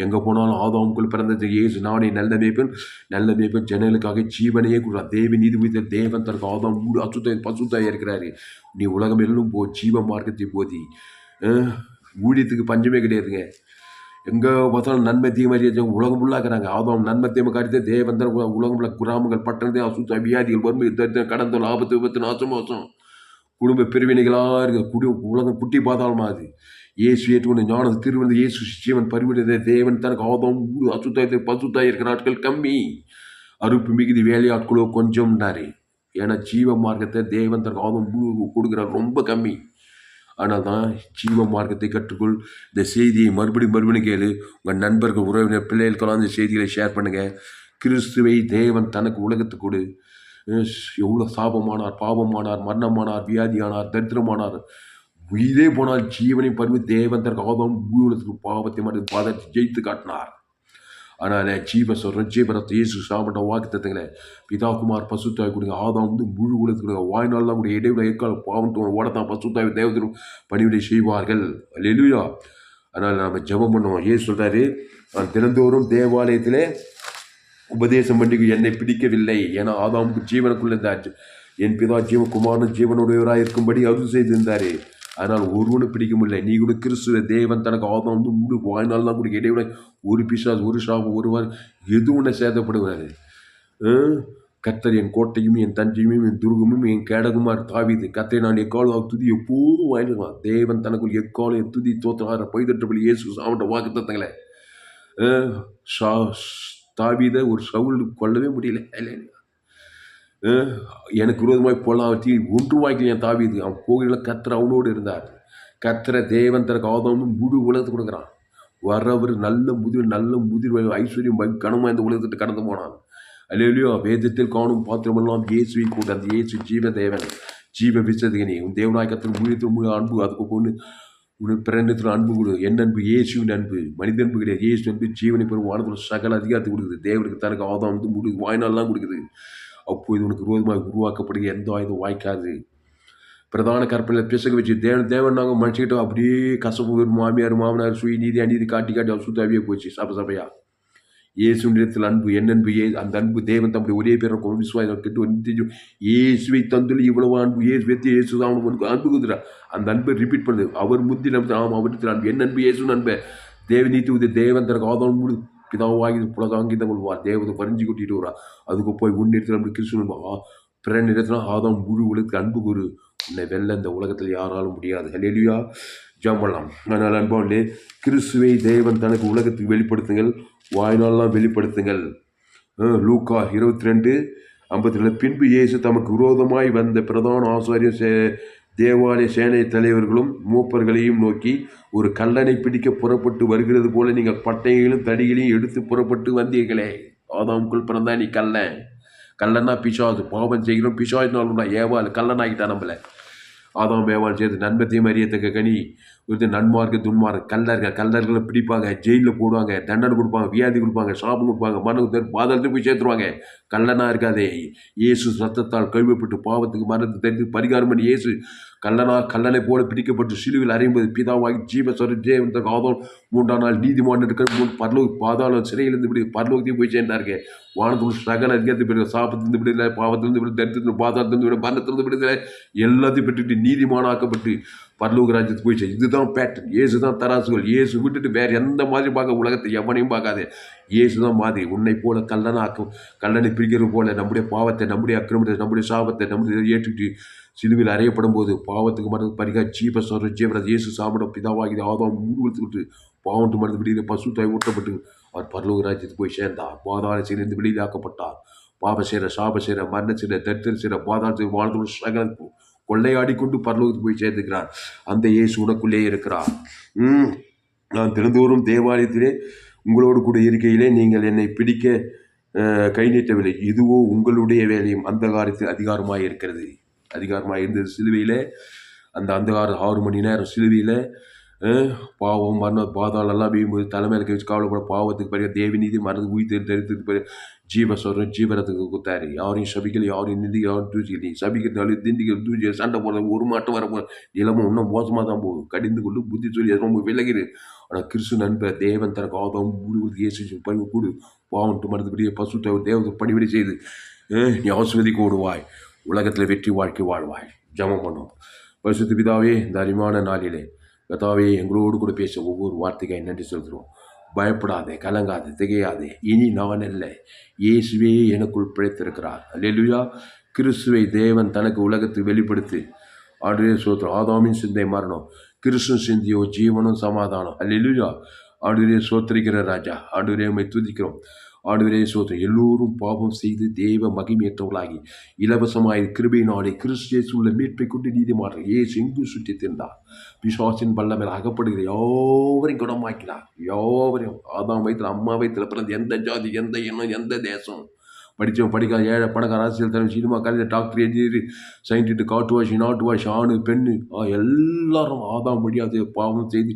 எங்கே போனாலும் ஆதாமுக்குள் பிறந்தது இயேசு நானே நல்ல மேய்ப்பன் ஜனங்களுக்காக ஜீவனையே கொடுக்குறார். தேவ நீதி வைத்த தேவன் தனக்கு ஆதாம் மூடு பசுத்தாய் இருக்கிறாரு. நீ உலகம் எல்லாம் போ, ஜீவ மார்க்கத்தை போதி. ஊழியத்துக்கு பஞ்சமே கிடையாதுங்க. எங்கே பார்த்தாலும் நன்மை தீமை உலகம் ஃபுல்லாக்குறாங்க. ஆதாம் நன்மை தீமை காரியத்தை தேவன் உலகம் ஃபுல்லாக கிராமங்கள் பட்டணத்தை அசுத்த வியாதிகள் வறுமை தரித்திரம் கடந்தோல் ஆபத்து விபத்து நாசம் மோசம் குடும்ப பிரிவினைகளாக இருக்க உலகம் குட்டி பாதாளமா அது. இயேசு ஏற்றுக்கொண்ட ஞான திருவந்த இயேசு ஜீவன் பரிவிட தேவன் தனக்கு ஆதாம் அசுத்தாயத்தை பசுத்தாய் இருக்கிற நாட்கள் கம்மி, அறுப்பு மிகுதி வேலையாட்களோ கொஞ்சம்னாரு. ஏன்னா ஜீவ மார்க்கத்தை தேவன் தனக்கு ஆதாம் கொடுக்குறார் ரொம்ப கம்மி. ஆனால் தான் ஜீவ மார்க்கத்தை கற்றுக்கொள். இந்த செய்தியை மறுபடியும் கேளு. உங்கள் நண்பர்கள், உறவினர், பிள்ளைகளுக்கெல்லாம் இந்த செய்திகளை ஷேர் பண்ணுங்கள். கிறிஸ்துவை தேவன் தனக்கு உலகத்துக்கு கொடு. எவ்வளோ சாபமானார், பாவமானார், மரணமானார், வியாதியானார், தரித்திரமானார், உயிரே போனால் ஜீவனை பருவி தேவன் தனக்கு ஆதாம் பூலத்துக்கு பாவத்தை மட்டும் பாதத்தை ஜெயித்து காட்டினார். ஆனால் ஜீவ சொல்கிறேன், ஜீவரத்தை இயேசு சாப்பிட்ட வாக்கு தத்துங்களை பிதாகுமார் பசுத்தாய் கொடுங்க. ஆதாம் முழு உலகத்துக்கு வாய்நாள்லாம் கூட இடைவிட எக்கால பாவம் ஓடத்தான் பசுத்தாய் தேவதரும் பணிவிடை செய்வார்கள். அல்லேலூயா. அதனால் நம்ம ஜெபம் பண்ணுவோம். ஏசு சொல்கிறாரு, நான் தினந்தோறும் தேவாலயத்திலே உபதேசம் பண்ணி என்னை பிடிக்கவில்லை. ஏன்னா ஆதாமுக்கு ஜீவனுக்குள்ள இருந்தார். என் பிதா ஜீவகுமாரன் ஜீவனுடையவராக இருக்கும்படி அது செய்திருந்தார். அதனால் ஒருவனும் பிடிக்க முடியல. நீ கூட கிறிஸ்துவ தேவன் தனக்கு ஆதாம் முழு வாழ்நாள் தான் கூட இடைவிட ஒரு பிசாஸ், ஒரு சாபம், ஒருவர் எதுவும் ஒன்று சேதப்படுவார். கர்த்தர் என் கோட்டையும் என் தஞ்சையும் என் துருகமும் என் கேடகுமார் தாவீது. கர்த்தரை நான் எக்காலம் துதி எப்போதும் வாங்கிடுவான். தேவன் தனக்குள் எக்காலம் என் துதி தோற்றார பைதற்றபடி இயேசு சாப்பிட்ட வாக்கு தத்தங்களை தாவீதை ஒரு சவுல் கொள்ளவே முடியல. எனக்கு விரோதமாய் போலாவற்றி ஒன்று வாய்க்கலையா தாவீது. அவன் போகிற கர்த்தர் அவனோடு இருந்தார். கர்த்தரை தேவன் தனக்கு ஆதாம் முழு உலகத்துக்கு கொடுக்குறான். வரவர் நல்ல முதிர் ஐஸ்வர்யம் கனமாக இந்த உலகத்தை கடந்து போனான். அல்லேலூயா. வேதத்தில் காணும் பாத்திரமெல்லாம் இயேசுவை கூட. அந்த இயேசு ஜீவ தேவன், ஜீவ விசதிகனே. உன் தேவனாய் கர்த்தர் ஊழியத்தில் முழு அன்பு, அதுக்கு கொண்டு உன் பிறந்தத்தில் அன்பு கொடு. என் அன்பு இயேசுவின் அன்பு, மனித அன்பு கிடையாது. இயேசு அன்பு ஜீவனை பெறும் வானத்தில் சகல அதிகாரத்தை கொடுக்குது. தேவனுக்கு தனக்கு ஆதாம் முழு வாய்நாள்லாம் கொடுக்குது. அப்போது உனக்கு விரோதமாக உருவாக்கப்படுகிற எந்த ஆயுதம் வாய்க்காது. பிரதான கற்பனையில் பிசக வச்சு தேவன் நாங்கள் மனுஷிக்கிட்ட அப்படியே கசப்பு மாமியார் மாமனார் சுய நீதி அநீதி காட்டி அசுத்தாவியே போச்சு. சபையா இயேசு நிறத்தில் அன்பு, என் அன்பு அந்த அன்பு தேவன் தம்முடைய ஒரே பேரை விசுவாசம் கெட்டு இயேசுவை தந்துள்ள இவ்வளவு அன்பு இயேசு தான் அவனுக்கு அன்பு குதிரா. அந்த அன்பை ரிப்பீட் பண்ணுது. அவர் முத்தி நம்ம அவரிடத்தில் அன்பு, என் அன்பு இயேசு நண்பை தேவநீதி உதவி தேவன் தனக்கு ஆதாம் முழு பிதாவாகி புலகாங்கிதம் கொள்வார். தேவதை பறிஞ்சு கொட்டிட்டு வரா. அதுக்கு போய் முன்னெடுத்து நம்ம கிறிஸ்துவ பிற நிறத்தினா ஆதாம் முழு உலகத்துக்கு அன்பு கூறு. உன்னை வெல்ல இந்த உலகத்தில் யாராலும் முடியாது. அல்லேலூயா. ஜெபம். அதனால் அன்பாலே கிறிஸ்துவை தேவன் தனக்கு உலகத்துக்கு வெளிப்படுத்துங்கள், வாய்நாளெல்லாம் வெளிப்படுத்துங்கள். லூக்கா 22:52. பின்பு இயேசு தமக்கு விரோதமாய் வந்த பிரதான ஆசாரிய தேவாலய சேனை தலைவர்களும் மூப்பர்களையும் நோக்கி, ஒரு கல்லனை பிடிக்க புறப்பட்டு வருகிறது போல நீங்கள் பட்டைகளையும் தடிகளையும் எடுத்து புறப்பட்டு வந்தீர்களே. ஆதாமுக்குள் பிறந்தா நீ கல்லன்னா பிசாசு. பாவம் செய்கிறோம் பிசாசுனாலும் ஏவாள் கல்லனாகிட்டான். நம்மள ஆதாம் ஏவாள் சேர்த்து நன்மத்தையும் அறியத்தக்க கனி ஒரு நன்மார்க்கு துன்மார்க்கு கல்லர்களை பிடிப்பாங்க, ஜெயிலில் போடுவாங்க, தண்டனை கொடுப்பாங்க, வியாதி கொடுப்பாங்க, சாபம் கொடுப்பாங்க, மரணம் பாதத்துக்கு போய் சேர்த்துருவாங்க. கல்லனா இருக்காதே. இயேசு ரத்தத்தால் கழுவப்பட்டு பாவத்துக்கு மரணத்தை தெரிந்து பரிகாரம் பண்ணி இயேசு கல்லனை போல பிடிக்கப்பட்டு சிலுவில் அறையும்போது பிதாவாகி ஜீவஸ்வர தேவன் ஆதாம் 3ஆம் நாள் நீதிமான் இருக்கிற பரலோக பாதாளம் சிறையிலிருந்து விடு பரலோகத்தையும் போய் சேர்ந்தாருங்க. வானத்துக்கு சகல அதிகாரத்தை பெறுகிற சாபத்திலிருந்து விடுதலை, பாவத்திலிருந்து விடு, தரித்திலிருந்து பாதாளத்திலிருந்து விட, மரணத்திலிருந்து விடுதலை, எல்லாத்தையும் பெற்றுட்டு நீதிமானாக்கப்பட்டு பரலோக ராஜ்யத்துக்கு போயிடுச்சு. இதுதான் பேட்டர்ன். இயேசு தான் தராசுகள். இயேசு விட்டுட்டு வேறு எந்த மாதிரி பார்க்க உலகத்தை எவனையும் பார்க்காது. இயேசு தான் மாதிரி. உன்னை போல கல்லனை பிரிக்கிறது போல நம்முடைய பாவத்தை, நம்முடைய அக்கிரமத்தை, நம்முடைய சாபத்தை நம்முடைய ஏற்றுட்டு சிலுவில் அறையப்படும் போது பாவத்துக்கு மருந்து பரிகா ஜீவரது இயேசு சாப்பிட பிதாவாகி ஆதாம் விட்டு பாவத்து மருந்து வெளியில் பசுத்தாய் ஊட்டப்பட்டு அவர் பரலோக ராஜ்யத்துக்கு போய் சேர்ந்தார். பாதாள சிறையிலிருந்து வெளியிலாக்கப்பட்டார். பாவ சேர, சாப சேர, மரண சேர, தரித்திர சேர, பாதாள வாழ்ந்து சகல கொள்ளையாடி கொண்டு பரலோகத்துக்கு போய் சேர்ந்துக்கிறார். அந்த இயேசு உனக்குள்ளே இருக்கிறார். நான் தினந்தோறும் தேவாலயத்திலே உங்களோடு கூட இருக்கையிலே நீங்கள் என்னை பிடிக்க கை நீட்டவில்லை. இதுவோ உங்களுடைய வேலையும் அந்தகாரத்தில் அதிகாரமாக இருக்கிறது. அதிகாரமாக இருந்தது சிலுவையில். அந்த அந்தகாரம் 6 மணி நேரம் சிலுவையில் பாவம் மரணம் பாதாளம் எல்லாம் வீயும்போது தலைமையில் வச்சு கவலைப்பட பாவத்துக்கு பிறகு தேவநீதி மரணத்துக்கு உயிர் தரித்துக்கு பிறகு ஜீவரத்துக்கு கொடுத்தாரு. யாரையும் சபிக்கல, யாரையும் நிந்திக்க, யாரும் தூசிக்கல. சபிக்கிறதுனால திண்டிகள் தூசி சண்டை போடுறது ஒரு மாட்டம் வரப்போ நிலமும் இன்னும் மோசமாக தான் போகும். கடிந்து கொண்டு புத்தி சொல்லி ரொம்ப விலகிடு. ஆனால் கிறிஸ்து நண்பர் தேவன் தனக்கு ஆதாம் முழுவதுக்கு இயேசு பணி கூடு பாவன்ட்டு மனதுபடியே பசு தேவத்தை பணிவிடை செய்து நீ ஆஸ்வதிக்கு ஓடுவாய். உலகத்தில் வெற்றி வாழ்க்கை வாழ்வாய். ஜெபம் பண்ணும். பரிசுத்த பிதாவே, இந்த அருமையான நாளிலே கர்த்தாவே எங்களோடு கூட பேச ஒவ்வொரு வார்த்தைக்காய் நன்றி செலுத்துகிறோம். பயப்படாதே, கலங்காதே, திகையாதே. இனி நான் அல்ல, இயேசுவே எனக்குள் பிழைத்திருக்கிறார். அல்லேலூயா. கிறிஸ்துவை தேவன் தனக்கு உலகத்துக்கு வெளிப்படுத்தி ஆண்டவரே சோத்திரம். ஆதாமின் சிந்தை மரணம், கிறிஸ்து சிந்தியோ ஜீவனும் சமாதானம். அல்லேலூயா. ஆண்டவரே சோத்திரிக்கிற ராஜா, ஆண்டவரே உம்மை துதிக்கிறோம். ஆண்டவரே சோத்திரம். எல்லோரும் பாவம் செய்து தேவ மகிமையற்றவர்களாகி இலவசமாய் கிருபையினாலே கிறிஸ்து இயேசுவுள்ள மீட்பை கொண்டு நீதிமான் இயேசு எங்கு சுற்றி தின்றார். பிசாசின் வல்லமையில் அகப்படுகிற யாவரையும் குணமாக்கினார். யாவரையும் ஆதாம் வயிற்றில் அம்மா வயிற்றில் பிறந்த எந்த ஜாதி, எந்த இனம், எந்த தேசம், படித்தவன் படிக்காத ஏழை பணக்கார அரசியல் தலைவர் cinema college doctor engineer scientist காட்டுவாசி நாட்டுவாசி ஆணு பெண்ணு எல்லாரும் ஆதாம் வழியாக பாவம் செய்து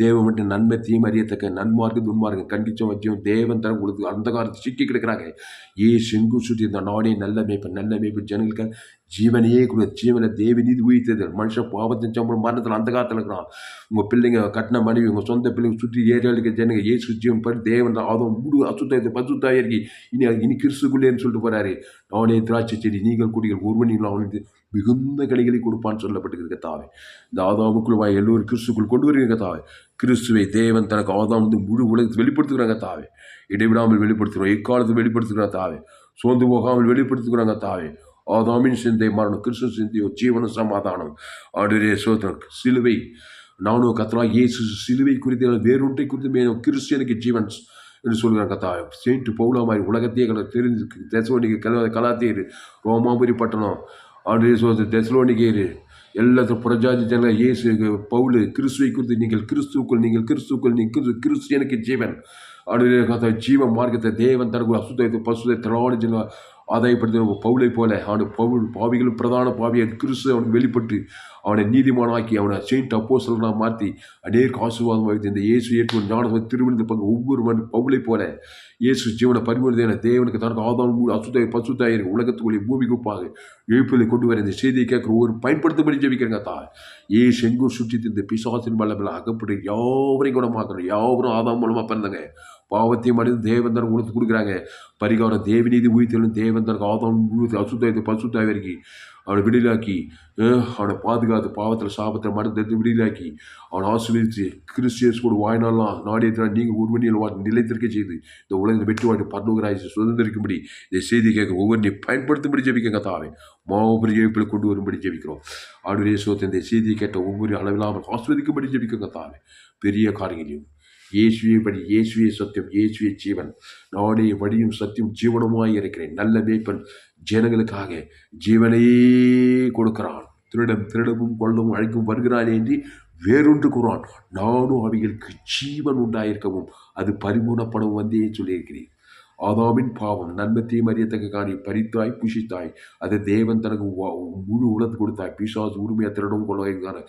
தேவன் மட்டும் நன்மை தீமை அறியத்தக்க நன்மார்க்கு துன்மார்க்கு கண்டிச்சம் வச்சோம் தேவன் தர கொடுத்து அந்த காலத்து சிக்கி கிடக்கிறாங்க. செங்கு சுற்றி இந்த நாடே நல்ல மேய்ப்பு ஜனங்களுக்கு ஜீவனையே கொடு. ஜீவனை தேவ நீதி உயிர்த்தது. மனுஷன் பாவத்தின் சம்பளம் மரணத்தில் அந்த காலத்தில் இருக்கிறான். உங்கள் பிள்ளைங்க கட்டின மனைவி உங்கள் சொந்த பிள்ளைங்க சுற்றி ஏரியாவுக்கு ஜனங்க ஏசு ஜீவன் படி தேவன் அதுவும் முழு அசுத்தாயத்தை பசுத்தாயிருக்கி இனி கிறிஸ்துக்குள்ளேன்னு சொல்லிட்டு போறாரு. நானே திராட்சை செடி நீங்கள் குடிகள் ஒருவனிகள் அவனுக்கு மிகுந்த கனிகளை கொடுப்பான்னு சொல்லப்பட்டிருக்க தாவே. இந்த ஆதாமுக்குள்ளாய் எல்லோரும் கிறிஸ்துக்குள் கொண்டு வருகிற தாவே. கிறிஸ்துவை தேவன் தனக்கு ஆதாம் வந்து முழு உலகத்தை வெளிப்படுத்துகிறாங்க தாவே. இடைவிடாமல் வெளிப்படுத்துகிறோம். எக்காலத்தில் வெளிப்படுத்துகிறாங்க தாவே. சோர்ந்து போகாமல் வெளிப்படுத்துகிறாங்க தாவே. ஆதாமின் சிந்தை மரணம், கிறிஸ்து சிந்தையோ ஜீவன சமாதானம். ஆண்டவரே சோத்திரம். சிலுவை நானும் கர்த்தராகிய இயேசு சிலுவை குறித்து வேறொன்றை குறித்து மேலும் கிறிஸ்டியனுக்கு ஜீவன் என்று சொல்கிறாங்க கத்தாவே. செயின்ட் பவுலா மாதிரி உலகத்தையே தெரிஞ்சு தெசலோனிக்கே கலாத்தியர் ரோமாபுரி பட்டணம் ஆண்டவரே சோத்திரம் தெசலோனிக்கேயர் எல்லாத்தையும் புறஜாதி ஜனங்க இயேசு பவுல் கிறிஸ்துவை குறித்து நீங்கள் கிறிஸ்துவுக்குள் கிறிஸ்டியனுக்கு ஜீவன் ஆண்டவரே கர்த்தா ஜீவ மார்க்கத்தை தேவன் தனக்கு அசுத்தத்தை பசுத்தை திராணி ஜன ஆதாயப்படுத்த பவுலை போல பவுல் பாவிகளும் பிரதான பாவியை கிறிஸ்து அவனுக்கு வெளிப்பட்டு அவனை நீதிமானாக்கி அவனை செயின்ட் அப்போஸ்தலனா மாற்றி அநேக ஆசீர்வாதம் வைத்து இந்த இயேசு ஏற்று ஞானம் திருவிழந்த பங்கு ஒவ்வொரு பவுலை போல இயேசு ஜீவனை பரிமாறுதேன தேவனுக்கு தனக்கு ஆதாம் அசுத்தாய் பசுத்தாயிருக்கு உலகத்துக்குள்ளே பூமி குப்பாக எழுப்பிலை கொண்டு வர இந்த செய்தியை கேட்குற ஒவ்வொரு பயன்படுத்தபடி ஜெபிக்கிறங்க தான். ஏசு எங்கும் சுற்றி இந்த பிசாசின் வல்லமையில் அகப்பட்டு யாவரையும் குணமாக்கணும். யாவரும் ஆதாம் மூலமாக பிறந்தாங்க. பாவத்தையும் அடைந்து தேவன் தனக்கு கொடுத்து கொடுக்குறாங்க பரிகாரம். தேவநீதி உயிர்த்தலும் தேவன் தனக்கு ஆதாம் அசுத்தாயத்தை பசுத்தாய் வரைக்கும் அவனை விடுதலாக்கி அவனை பாதுகாத்து பாவத்தில் சாபத்தில் மனத்தை விடுதலாக்கி அவனை ஆசீர்வதித்து கிறிஸ்டியன்ஸ் கூட வாய்நாளெலாம் நாடேற்ற நீங்கள் ஒருவனியில் நிலைத்திருக்க செய்து இந்த உலகத்தை வெற்றி வாய்ட்டு பரலோகராஜ்யத்தை சுதந்திரிக்கும்படி இந்த செய்தி கேட்க ஒவ்வொன்றையும் பயன்படுத்தும்படி ஜெபிக்க தாவே. மாபெரிய எழுப்பில் கொண்டு வரும்படி ஜெபிக்கிறோம். ஆண்டவரே சோத்திரம். இந்த செய்தியை கேட்ட ஒவ்வொரு அளவில்லாமல் ஆஸ்வதிக்கும்படி ஜெபிக்க தாவே. பெரிய காரியங்களையும் இயேசுவே படி, இயேசுவே சத்தியம், இயேசுவே ஜீவன், நானே வழியும் சத்தியம் ஜீவனமாய் இருக்கிறேன். நல்ல மேய்ப்பன் ஜனங்களுக்காக ஜீவனையே கொடுக்கிறான். திருடவும் கொள்ளவும் அழைக்கும் வருகிறானே என்று வேறொன்று கூறான். நானும் அவைகளுக்கு ஜீவன் உண்டாயிருக்கவும் அது பரிபூர்ணப்படவும் வந்தே சொல்லியிருக்கிறேன். ஆதாமின் பாவம் நன்மத்தையும் அறியத்தக்க காரியம் பறித்தாய் புஷித்தாய் அதை தேவன் தனக்கு முழு உலகத்து கொடுத்தாய். பிசாசு உரிமையாக திருடவும் கொள்வாங்க.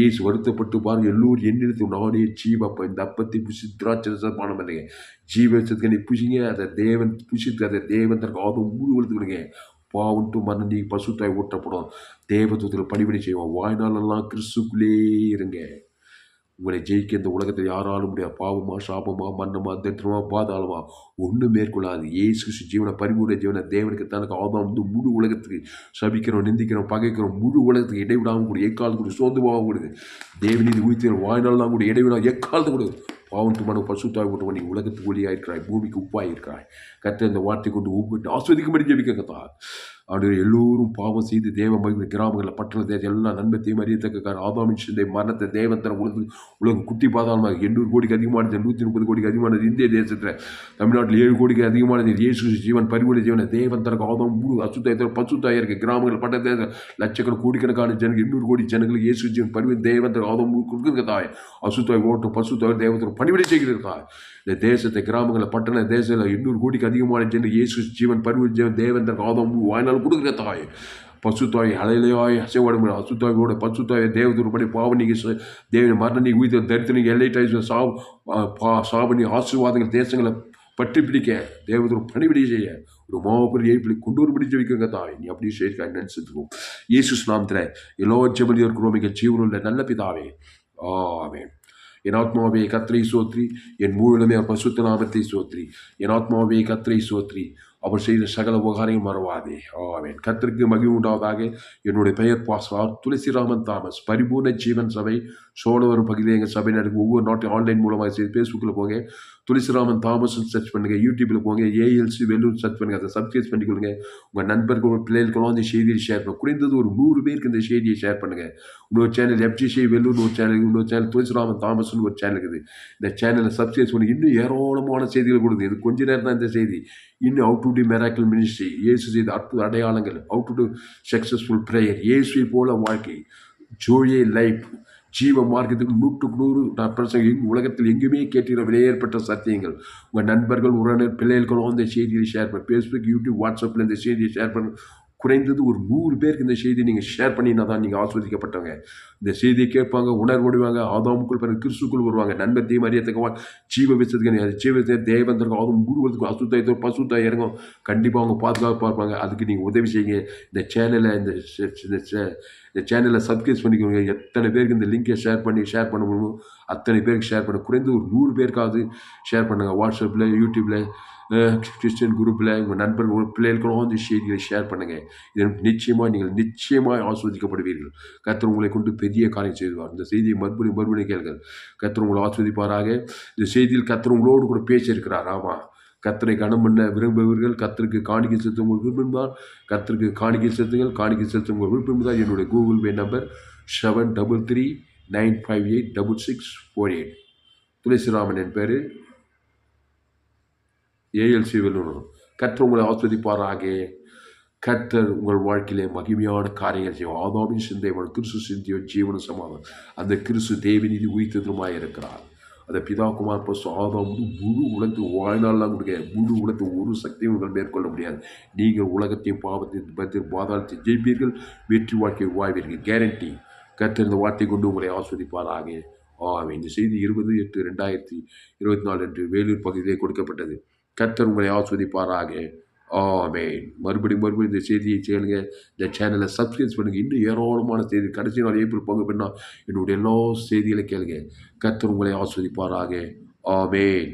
ஏசு வருத்தப்பட்டு பாருங்க எல்லோரும் என்னிடத்து நானே ஜீவப்ப இந்த அப்பத்தை புஷி திராட்சரசமான இல்லைங்க ஜீவசத்துக்கு புஷிங்க அதை தேவன் புஷித்து அதை தேவன் தனக்கு ஆதம் முழு உலகத்து கொடுங்க. பாவன்ட்டு மரணம் நீ பசுத்தாய் ஊட்டப்படும். தேவத்துவத்தில் பணிபடி செய்வோம். வாய்நாளெல்லாம் கிறிஸ்துக்குள்ளே இருங்க. உங்களை ஜெயிக்க இந்த உலகத்தில் யாராலும் முடியாது. பாவமா சாபமா மன்னமா தரித்திரமா பாதாளமா ஒன்றும் மேற்கொள்ளாது. இயேசு ஜீவனை பரிபூர்ண ஜீவனை தேவனுக்கு தனக்கு ஆதாம் வந்து முழு உலகத்துக்கு சபிக்கிறோம், நிந்திக்கிறோம், பகைக்கிறோம். முழு உலகத்துக்கு இடைவிடாமல் கூட எக்காலத்து கூட சோர்ந்து போகாமல் கொடுது. தேவநீதி உயிர்த்து வாய்நாள்லாம் கூட இடைவிடாமல் எக்காலத்து கொடுது. பாவன்ட்டு மனம் பசுத்தாய் விட்டு பண்ணி உலகத்துக்கு ஒளியாக இருக்கிறாய், பூமிக்கு உப்பாக இருக்கிறாய். கற்று அந்த வார்த்தை கொண்டு உப்பிட்டு ஆஸ்வதிக்கும்படி ஜெபிக்கத்தா. ஆண்டவரே எல்லோரும் பாவம் செய்து தேவ மகிமை கிராமங்களில் பட்டண தேசம் எல்லாம் நன்மத்தையும் அறியத்தக்க ஆதாமின் சிந்தை மரணத்தை தேவன் தர உலகம் குட்டி பாதாளமாக 800 கோடிக்கு அதிகமானது, 130 கோடிக்கு அதிகமானது. இந்திய தேசத்தில் தமிழ்நாட்டில் 7 கோடிக்கு அதிகமானது. இயேசு ஜீவன் பரிபூர்ண ஜீவனை தேவன் தனக்கு ஆதாம் முழு அசுத்தாயத்தில் பசுத்தாய் இருக்க கிராமங்கள் பட்டண தேசம் லட்சக்கணக்கான கோடிக்கணக்கான ஜனங்கள் 800 கோடி ஜனங்களுக்கு இயேசு ஜீவன் பரிபூர்ண தேவன் தனக்கு ஆதாம் முழு கொடுக்குற தாய். அசுத்தாய் ஓட்டம் பசுத்தாய் தேவத்தில் பணிவிடை செய்கிறது தாய். இந்த தேசத்தை கிராமங்களில் பட்டண தேசத்தில் 800 கோடிக்கு அதிகமான ஜனங்கள் இயேசு ஜீவன் பரிபூர்ண ஜீவன் தேவன் தனக்கு ஆதாம் முழு வாய்நாள் கொடுக்குற தாய். பசுத்தாய் அலையிலையாய் அசைவாடும் அசுத்தாயோட பசுத்தாயை தேவதூர்படி பாவனிக்கு தேவனை மரணி உயிர் தரித்திரிக்கு எல்லைட்டாய் சாபனி ஆசீர்வாதங்கள் தேசங்களை பற்றி பிடிக்க தேவதூர் பணிவிடை செய்ய ஒரு மாபெரிய ஏய்ப்பிலை கொண்டு வரும்படி ஜெபிக்கிறங்க தாய். நீ அப்படியே செய்ய நினைச்சிருக்கோம். இயேசு நாமத்தில் எல்லா ஜெபலியோர் ரோமிகள் ஜீவனுள்ள நல்ல பிதாவே ஆமென். என் ஆத்மாவே கர்த்தரை சோத்ரி, என் முழுமே பசுத்த நாமத்தை சோத்ரி. என் ஆத்மாவே கர்த்தரை சோத்ரி, அவர் செய்த சகல உபகாரையும் மறவாதே. ஆமென். கர்த்தருக்கு மகிமை உண்டாவதாக. என்னுடைய பெயர் பாஸ்டர் துளசிராமன் தாமஸ். பரிபூர்ண ஜீவன் சபை சோழவரம் பகுதியில் எங்கள் சபை நடக்கும். ஒவ்வொரு நாட்டையும் ஆன்லைன் மூலமாக செய்து ஃபேஸ்புக்கில் போங்க, துளசிராமன் தாமஸ் சர்ச் பண்ணுங்க. யூடியூப்பில் போங்க, ஏஎல்சி வெல்லூர் சர்ச் பண்ணுங்க. அதை சப்ஸ்கிரைப் பண்ணிக்கொள்ளுங்க. உங்கள் நண்பர்கள் பிள்ளைகளுக்கெல்லாம் இந்த செய்தியை ஷேர் பண்ணுங்க. குறைந்தது ஒரு 100 பேருக்கு இந்த செய்தியை ஷேர் பண்ணுங்க. இன்னொரு சேனல் எஃப்ஜிசி வெல்லூர் ஒரு சேனல், இன்னொரு சேனல் துளசிராமன் தாமஸ்னு ஒரு சேனல் இருக்குது. இந்த சேனலை சப்ஸ்கிரைப் பண்ணி இன்னும் ஏராளமான செய்திகள் கொடுக்குது. இது கொஞ்ச நேரம் தான் இந்த செய்தி. இன்னும் how to to miracle ministry, இயேசு செய்த அற்புத அடையாளங்கள், how to to successful prayer, இயேசுவை போல வாழ்க்கை, ஜோயே லைஃப், ஜீவ மார்க்கத்துக்கு 100% நான் பிரசங்க உலகத்தில் எங்குமே கேட்கிற விலையேற்பட்ட சத்தியங்கள். உங்கள் நண்பர்கள், உறவினர், பிள்ளைகளுக்கும் இந்த செய்தியை ஷேர் பண்ண. ஃபேஸ்புக், யூடியூப், வாட்ஸ்அப்பில் இந்த செய்தியை ஷேர் பண்ண. குறைந்தது ஒரு 100 பேருக்கு இந்த செய்தியை நீங்கள் ஷேர் பண்ணினா தான் நீங்கள் ஆஸ்வதிக்கப்பட்டவங்க. இந்த செய்தியை கேட்பாங்க, உணர்வடைவாங்க, ஆதாமுக்குள் பிறகு கிறிஸ்துக்குள் வருவாங்க. நண்பர் தீமை அறியத்தக்க ஜீவ விசத்துக்கு ஜீவத்தை தேவந்தருக்கு ஆதம் முழுவதுக்கும் அசுத்தாயத்தோ பசுத்தா இறங்கும். கண்டிப்பாக அவங்க பாதுகாப்பாக இருப்பாங்க. அதுக்கு நீங்கள் உதவி செய்யுங்க. இந்த சேனலை இந்த சேனலை சப்ஸ்கிரைப் பண்ணிக்கோங்க. எத்தனை பேருக்கு இந்த லிங்கை ஷேர் பண்ண முடியுமோ அத்தனை பேருக்கு ஷேர் பண்ண. குறைந்து ஒரு 100 பேருக்காவது ஷேர் பண்ணுங்கள். வாட்ஸ்அப்பில், யூடியூப்பில், கிறிஸ்டியன் குரூப்பில் உங்கள் நண்பர்கள் பிள்ளைகளுக்கும் இந்த செய்திகளை ஷேர் பண்ணுங்கள். இதன் நிச்சயமாக ஆஸ்வதிக்கப்படுவீர்கள். கர்த்தர் உங்களை கொண்டு பெரிய காரியம் செய்வார். இந்த செய்தியை மறுபடியும் கேளுங்கள். கர்த்தர் உங்களை ஆஸ்வதிப்பாராக. இந்த செய்தியில் கர்த்தர் உங்களோடு கூட பேசியிருக்கிறார். ஆமாம், கர்த்தரை கனம் பண்ண விரும்புபவர்கள் கர்த்தருக்கு காணிக்கை செலுத்த உங்களுக்கு விருப்பம். கர்த்தருக்கு காணிக்கை செலுத்துங்கள். காணிக்கை செலுத்த உங்களுக்கு விருப்பம் தான். என்னுடைய கூகுள் பே நம்பர் 7339586648. துளசிராமன் என் பேர். ஏஎல்சி வெல்லூர். கர்த்தர் உங்களை ஆஸ்வதிப்பாராக. கர்த்தர் உங்கள் வாழ்க்கையிலே மகிமையான காரியங்கள் செய்வோம். ஆதாமின் சிந்தைவன் கிறிஸ்து சிந்தியோ ஜீவன சமாதானம். அந்த கிறிஸ்து தேவநீதி உயிர்த்ததுமாய் இருக்கிறார். அந்த பிதா குமார் பசு ஆதாம் முழு உலகத்துக்கு வாழ்நாள்லாம் கொடுக்க. முழு உலகத்துக்கு ஒரு சக்தியும் உங்கள் மேற்கொள்ள முடியாது. நீங்கள் உலகத்தையும் பாவத்தையும் பாதாளத்தை ஜெயிப்பீர்கள். வெற்றி வாழ்க்கை வாழ்வீர்கள். கேரண்டி. கர்த்தர் இந்த வார்த்தை கொண்டு உங்களை ஆஸ்வதிப்பாராக. ஆமென். இந்த செய்தி 20/8/2024 அன்று வேலூர் பகுதியிலே கொடுக்கப்பட்டது. கர்த்தர் உங்களை ஆஸ்வதிப்பாராக. ஆமென். மறுபடியும் இந்த செய்தியை கேளுங்க. இந்த சேனலை சப்ஸ்கிரைப் பண்ணுங்க. இன்னும் ஏராளமான செய்தி. கடைசி நாள் ஏப்ரல் பங்கு பெண்ணா என்னுடைய எல்லா செய்திகளை கேளுங்க. கர்த்தர் உங்களை ஆஸ்வதிப்பாராக. ஆமென்.